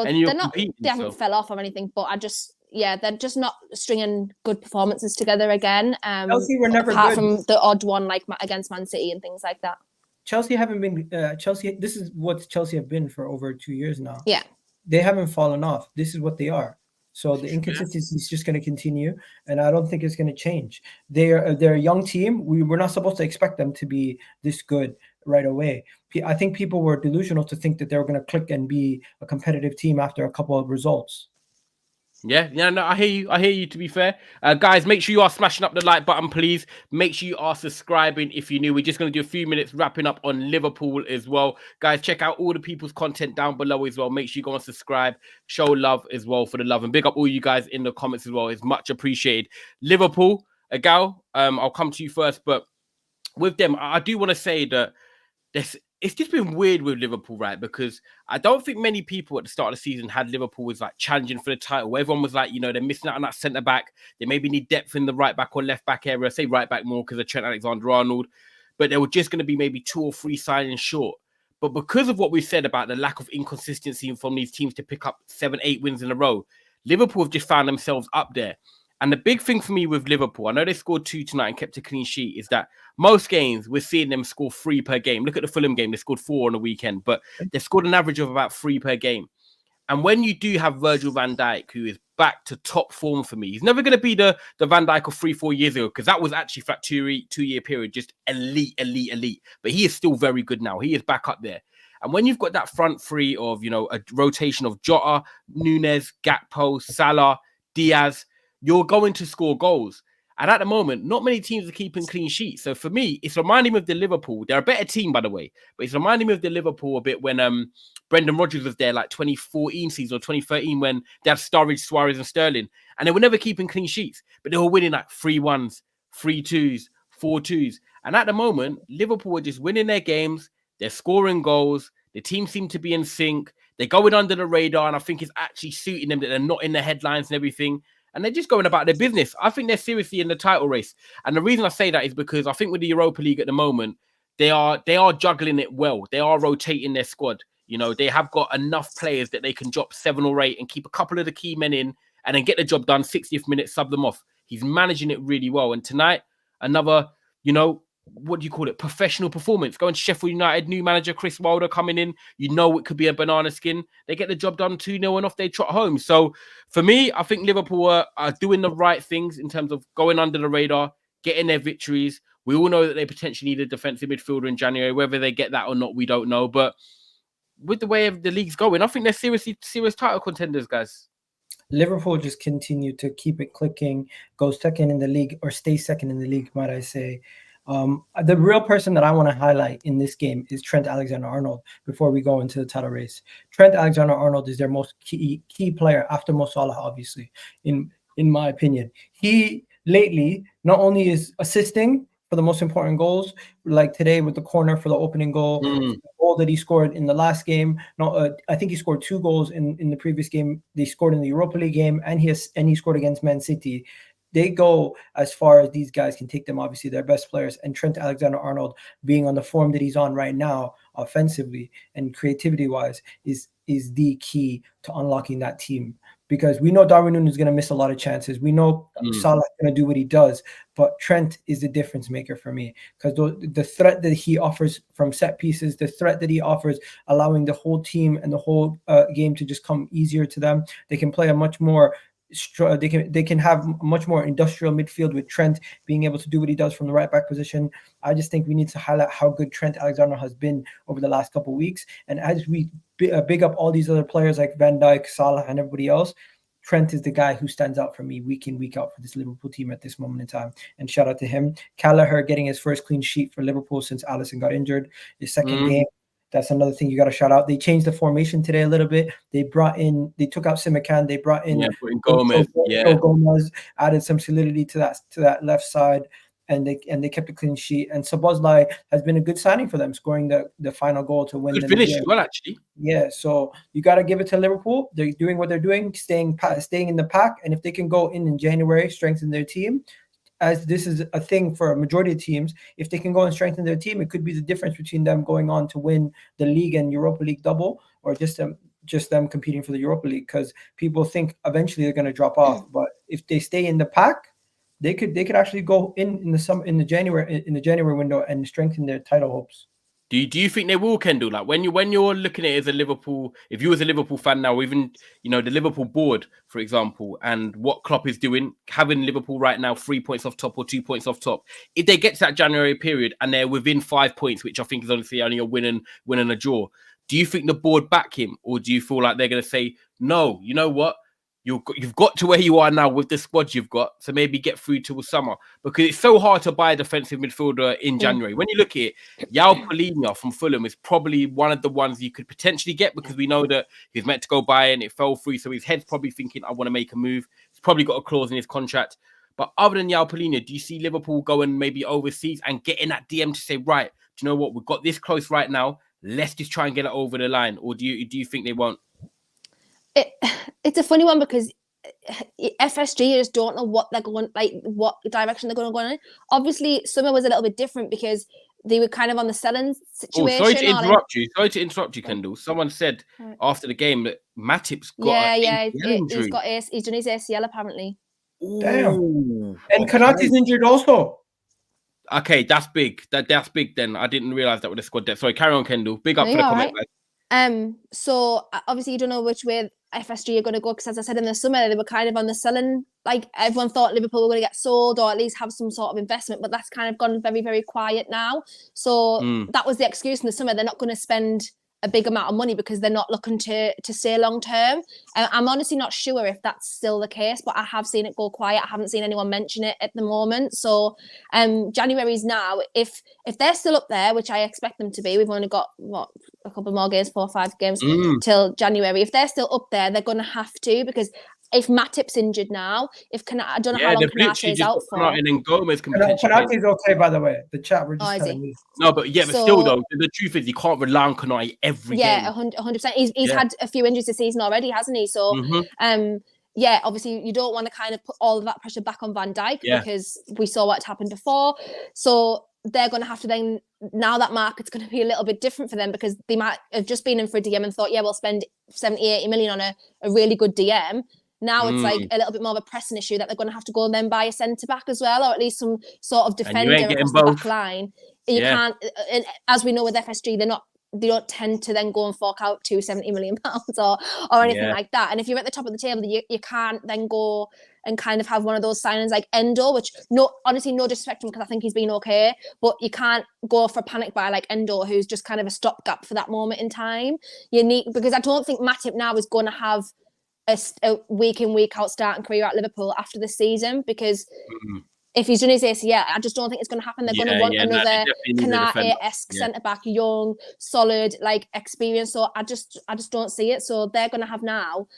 And they're not. They haven't fell off or anything, but they're just not stringing good performances together again. Chelsea were never apart good. from the odd one like against Man City and things like that. Chelsea haven't been Chelsea. This is what Chelsea have been for over 2 years now. Yeah, they haven't fallen off. This is what they are. So the inconsistency is just going to continue, and I don't think it's going to change. They're a young team. We're not supposed to expect them to be this good right away. I think people were delusional to think that they were going to click and be a competitive team after a couple of results. Yeah, no, I hear you, to be fair. Guys, make sure you are smashing up the like button, please. Make sure you are subscribing if you're new. We're just going to do a few minutes wrapping up on Liverpool as well. Guys, check out all the people's content down below as well. Make sure you go and subscribe. Show love as well for the love. And big up all you guys in the comments as well. It's much appreciated. Liverpool, Gal, I'll come to you first. But with them, I do want to say that it's just been weird with Liverpool, right? Because I don't think many people at the start of the season had Liverpool was like challenging for the title. Everyone was like, they're missing out on that centre back. They maybe need depth in the right back or left back area. I say right back more because of Trent Alexander-Arnold. But they were just going to be maybe 2 or 3 signings short. But because of what we said about the lack of inconsistency from these teams to pick up 7-8 wins in a row, Liverpool have just found themselves up there. And the big thing for me with Liverpool, I know they scored 2 tonight and kept a clean sheet, is that most games we're seeing them score 3 per game. Look at the Fulham game. They scored 4 on the weekend, but they scored an average of about 3 per game. And when you do have Virgil van Dijk, who is back to top form for me, he's never going to be the Van Dijk of 3-4 years ago, because that was actually for that 2-year period, just elite. But he is still very good now. He is back up there. And when you've got that front three of, a rotation of Jota, Nunez, Gakpo, Salah, Diaz, you're going to score goals. And at the moment, not many teams are keeping clean sheets. So for me, it's reminding me of the Liverpool. They're a better team, by the way. But it's reminding me of the Liverpool a bit when Brendan Rodgers was there, like 2014 season or 2013, when they had Sturridge, Suarez and Sterling. And they were never keeping clean sheets. But they were winning like 3-1s, 3-2s, 4-2s. And at the moment, Liverpool are just winning their games. They're scoring goals. The team seem to be in sync. They're going under the radar. And I think it's actually suiting them that they're not in the headlines and everything. And they're just going about their business. I think they're seriously in the title race. And the reason I say that is because I think with the Europa League at the moment, they are juggling it well. They are rotating their squad. They have got enough players that they can drop 7 or 8 and keep a couple of the key men in and then get the job done, 60th minute, sub them off. He's managing it really well. And tonight, another, what do you call it? Professional performance. Going to Sheffield United, new manager Chris Wilder coming in. It could be a banana skin. They get the job done 2-0 and off they trot home. So for me, I think Liverpool are doing the right things in terms of going under the radar, getting their victories. We all know that they potentially need a defensive midfielder in January. Whether they get that or not, we don't know. But with the way the league's going, I think they're serious title contenders, guys. Liverpool just continue to keep it clicking, go second in the league, or stay second in the league, might I say. The real person that I want to highlight in this game is Trent Alexander-Arnold before we go into the title race. Trent Alexander-Arnold is their most key player after Mo Salah, obviously, in my opinion. He lately not only is assisting for the most important goals, like today with the corner for the opening goal, the goal that he scored in the last game. No, I think he scored 2 goals in the previous game. They scored in the Europa League game, and he scored against Man City. They go as far as these guys can take them. Obviously, they're best players, and Trent Alexander-Arnold being on the form that he's on right now, offensively and creativity-wise, is the key to unlocking that team. Because we know Darwin Núñez is going to miss a lot of chances. We know Salah's going to do what he does, but Trent is the difference maker for me, because the threat that he offers from set pieces, the threat that he offers, allowing the whole team and the whole game to just come easier to them. They can play a much more they can have much more industrial midfield with Trent being able to do what he does from the right back position. I just think we need to highlight how good Trent Alexander has been over the last couple of weeks. And as we big up all these other players like Van Dijk, Salah, and everybody else, Trent is the guy who stands out for me week in, week out for this Liverpool team at this moment in time. And shout out to him. Callagher getting his first clean sheet for Liverpool since Alisson got injured. His second game. That's another thing you got to shout out. They changed the formation today a little bit. They took out Simican. They brought in Gomez. Gomez, added some solidity to that left side, and they kept a clean sheet. And Szoboszlai has been a good signing for them, scoring the final goal to win. Good finish as well, actually. Yeah, so you got to give it to Liverpool. They're doing what they're doing, staying in the pack, and if they can go in January, strengthen their team, as this is a thing for a majority of teams, if they can go and strengthen their team, it could be the difference between them going on to win the league and Europa League double, or just them competing for the Europa League, because people think eventually they're going to drop off. But if they stay in the pack, they could actually go in the January window and strengthen their title hopes. Do you think they will, Kendall? Like when you're looking at it as a Liverpool, if you was a Liverpool fan now, or even the Liverpool board, for example, and what Klopp is doing, having Liverpool right now 3 points off top or 2 points off top, if they get to that January period and they're within 5 points, which I think is honestly only a win and a draw, do you think the board back him, or do you feel like they're going to say, no, you know what? You've got to where you are now with the squad you've got, so maybe get through till summer, because it's so hard to buy a defensive midfielder in January. When you look at it, João Palhinha from Fulham is probably one of the ones you could potentially get, because we know that he's meant to go buy and it fell through, so his head's probably thinking, I want to make a move. He's probably got a clause in his contract. But other than João Palhinha, do you see Liverpool going maybe overseas and getting that DM to say, right, do you know what, we've got this close right now, let's just try and get it over the line? Or do you think they won't? It's a funny one, because FSG, you just don't know what they're going, like what direction they're going to go in. Obviously, summer was a little bit different because they were kind of on the selling situation. Sorry to interrupt you, Kendall. Someone said after the game that Matip's got he's done his ACL apparently. Damn. And Konaté's injured also. Okay, that's big. That's big then. I didn't realize that with the squad depth. Sorry, carry on, Kendall. Big up for the comment, guys. So obviously you don't know which way FSG are going to go, because as I said, in the summer they were kind of on the selling, like everyone thought Liverpool were going to get sold or at least have some sort of investment, but that's kind of gone very, very quiet now. So that was the excuse in the summer. They're not going to spend a big amount of money because they're not looking to stay long term. I'm honestly not sure if that's still the case, but I have seen it go quiet. I haven't seen anyone mention it at the moment. So January's now, if they're still up there, which I expect them to be, we've only got a couple more games, 4 or 5 games till January. If they're still up there, they're going to have to, because if Matip's injured now, I don't know how long Konaté is out for. And then Gomez can Konaté's okay, by the way. The chat we're just telling you. No, but still though, the truth is you can't rely on Konaté every game. Yeah, 100%. He's had a few injuries this season already, hasn't he? So, obviously you don't want to kind of put all of that pressure back on Van Dijk because we saw what had happened before. So they're going to have to then, now that market's going to be a little bit different for them, because they might have just been in for a DM and thought, we'll spend 70, 80 million on a really good DM. Now it's like a little bit more of a pressing issue that they're going to have to go and then buy a centre-back as well, or at least some sort of defender across the back line. You can't, and as we know with FSG, they don't tend to then go and fork out £270 million or anything like that. And if you're at the top of the table, you can't then go and kind of have one of those signings like Endo, which honestly no disrespect to him because I think he's been okay, but you can't go for a panic buy like Endo, who's just kind of a stopgap for that moment in time. Because I don't think Matip now is going to have a week in, week out starting career at Liverpool after this season, because if he's done his ACL, I just don't think it's going to happen. They're going to want another Konaté-esque centre-back, young, solid, like experience. So I just don't see it. So they're going to have now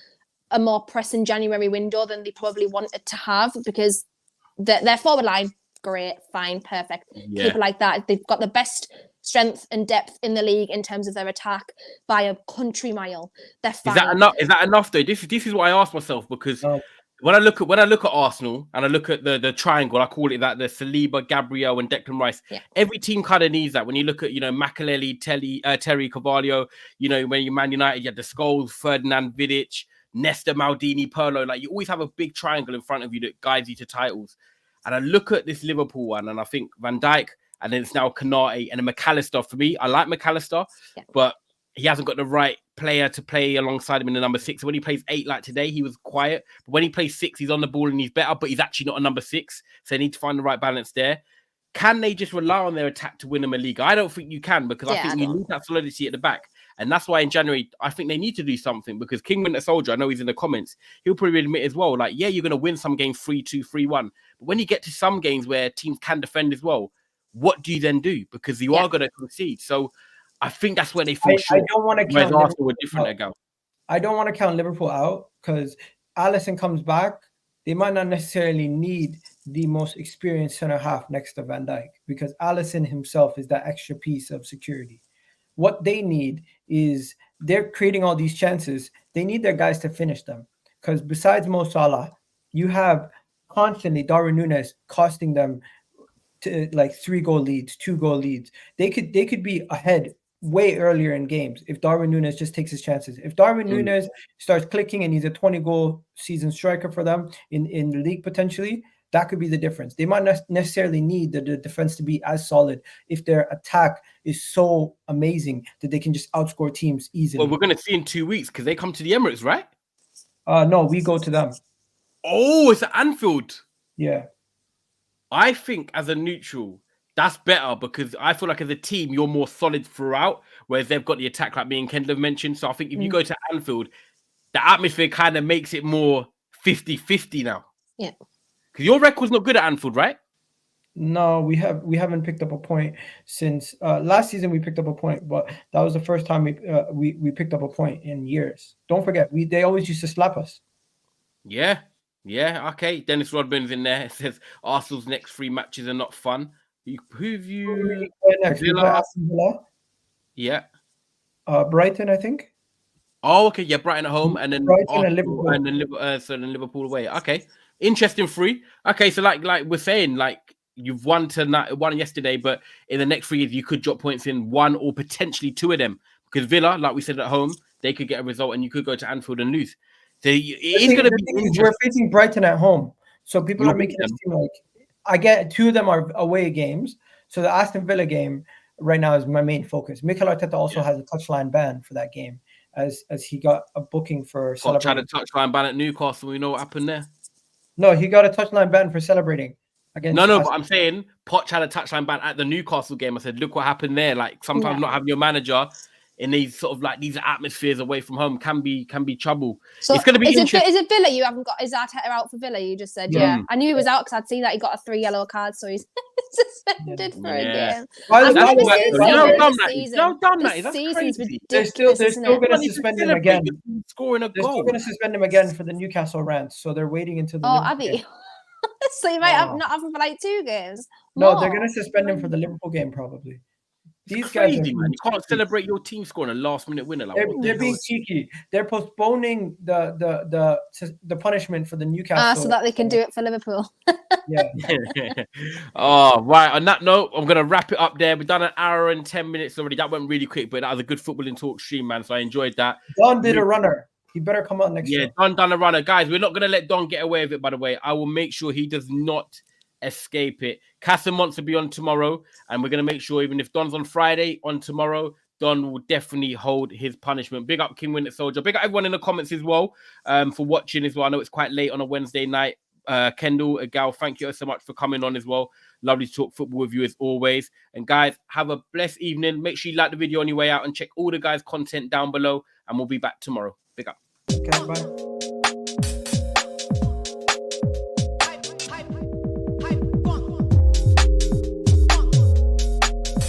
a more pressing January window than they probably wanted to have, because their forward line, great, fine, perfect. Yeah. Keep it like that. They've got the best strength and depth in the league in terms of their attack by a country mile. They're fine. Is that enough? Is that enough though? This is what I asked myself, because when I look at Arsenal and I look at the triangle, I call it that, the Saliba, Gabriel, and Declan Rice. Yeah. Every team kind of needs that. When you look at, Makelele, Terry Carvalho, when you're Man United, you had the Scholes, Ferdinand, Vidic, Nesta, Maldini, Pirlo. Like, you always have a big triangle in front of you that guides you to titles. And I look at this Liverpool one, and I think Van Dijk, and then it's now Konate and then McAllister. For me, I like McAllister, but he hasn't got the right player to play alongside him in the number 6. So when he plays 8 like today, he was quiet. But when he plays 6, he's on the ball and he's better, but he's actually not a number 6. So they need to find the right balance there. Can they just rely on their attack to win them a league? I don't think you can, because I think you need that solidity at the back. And that's why in January, I think they need to do something, because King Winter Soldier, I know he's in the comments, he'll probably admit as well, like, yeah, you're going to win some games 3-2, 3-1. But when you get to some games where teams can defend as well, what do you then do? Because you are going to concede. So I think that's where they fall short. I don't want to count Arsenal were different ago. I don't want to count Liverpool out, because Alisson comes back. They might not necessarily need the most experienced center half next to Van Dijk, because Alisson himself is that extra piece of security. What they need is, they're creating all these chances. They need their guys to finish them, because besides Mo Salah, you have constantly Darwin Núñez costing them to like 3-goal leads, 2-goal leads. They could be ahead way earlier in games if Darwin Núñez just takes his chances. If Darwin Núñez starts clicking and he's a 20-goal season striker for them in the league potentially, that could be the difference. They might not necessarily need the defense to be as solid if their attack is so amazing that they can just outscore teams easily. Well, we're going to see in 2 weeks, because they come to the Emirates, right? No, we go to them. Oh, it's at Anfield. Yeah. I think as a neutral, that's better, because I feel like as a team, you're more solid throughout, whereas they've got the attack like me and Kendall have mentioned. So I think if you go to Anfield, the atmosphere kind of makes it more 50-50 now. Yeah. Because your record's not good at Anfield, right? No, we haven't picked up a point since last season. We picked up a point, but that was the first time we picked up a point in years. Don't forget, they always used to slap us. Yeah. Okay. Dennis Rodman's in there. It says Arsenal's next 3 matches are not fun. Who've you? Next, Villa. Yeah. Brighton, I think. Oh, okay. Yeah, Brighton at home, and then Brighton Arsenal, and Liverpool, and then Liverpool away. Okay, interesting 3. Okay, so like we're saying, like, you've won yesterday, but in the next 3 years you could drop points in 1 or potentially 2 of them, because Villa, like we said at home, they could get a result, and you could go to Anfield and lose. So it's going to be interesting. We're facing Brighton at home, so people are making it seem like I get 2 of them are away games. So the Aston Villa game right now is my main focus. Mikel Arteta also has a touchline ban for that game, as he got a booking for celebrating. Poch had a touchline ban at Newcastle. We know what happened there. No, he got a touchline ban for celebrating against. No, but I'm saying Poch had a touchline ban at the Newcastle game. I said, look what happened there. Like, sometimes not having your manager in these sort of like these atmospheres away from home can be trouble. So it's going to be interesting. Is it Villa you haven't got? Is Arteta out for Villa? You just said, yeah. I knew he was out because I'd seen that he got a 3 yellow cards, so he's suspended for a game. You've done that. That's crazy. They're still going to suspend him again. Scoring a goal. They're still going to suspend him again for the Newcastle rant. So they're waiting until the. Oh, Abby. So you might not have him for like 2 games. No, they're going to suspend him for the Liverpool game probably. These guys, man. You can't celebrate your team scoring a last-minute winner. Like, they're being cheeky. They're postponing the punishment for the Newcastle. So that they can do it for Liverpool. Yeah. Oh, right. On that note, I'm going to wrap it up there. We've done 1 hour and 10 minutes already. That went really quick, but that was a good footballing talk stream, man. So I enjoyed that. Don did a runner. He better come out next year. Yeah, Don done a runner. Guys, we're not going to let Don get away with it, by the way. I will make sure he does not escape it. Cassim wants to be on tomorrow, and we're going to make sure, even if Don's on Friday, on tomorrow, Don will definitely hold his punishment. Big up King Winter Soldier. Big up everyone in the comments as well for watching as well. I know it's quite late on a Wednesday night. Kendall, Gal, thank you so much for coming on as well. Lovely to talk football with you as always. And guys, have a blessed evening. Make sure you like the video on your way out and check all the guys' content down below, and we'll be back tomorrow. Big up. Okay, bye.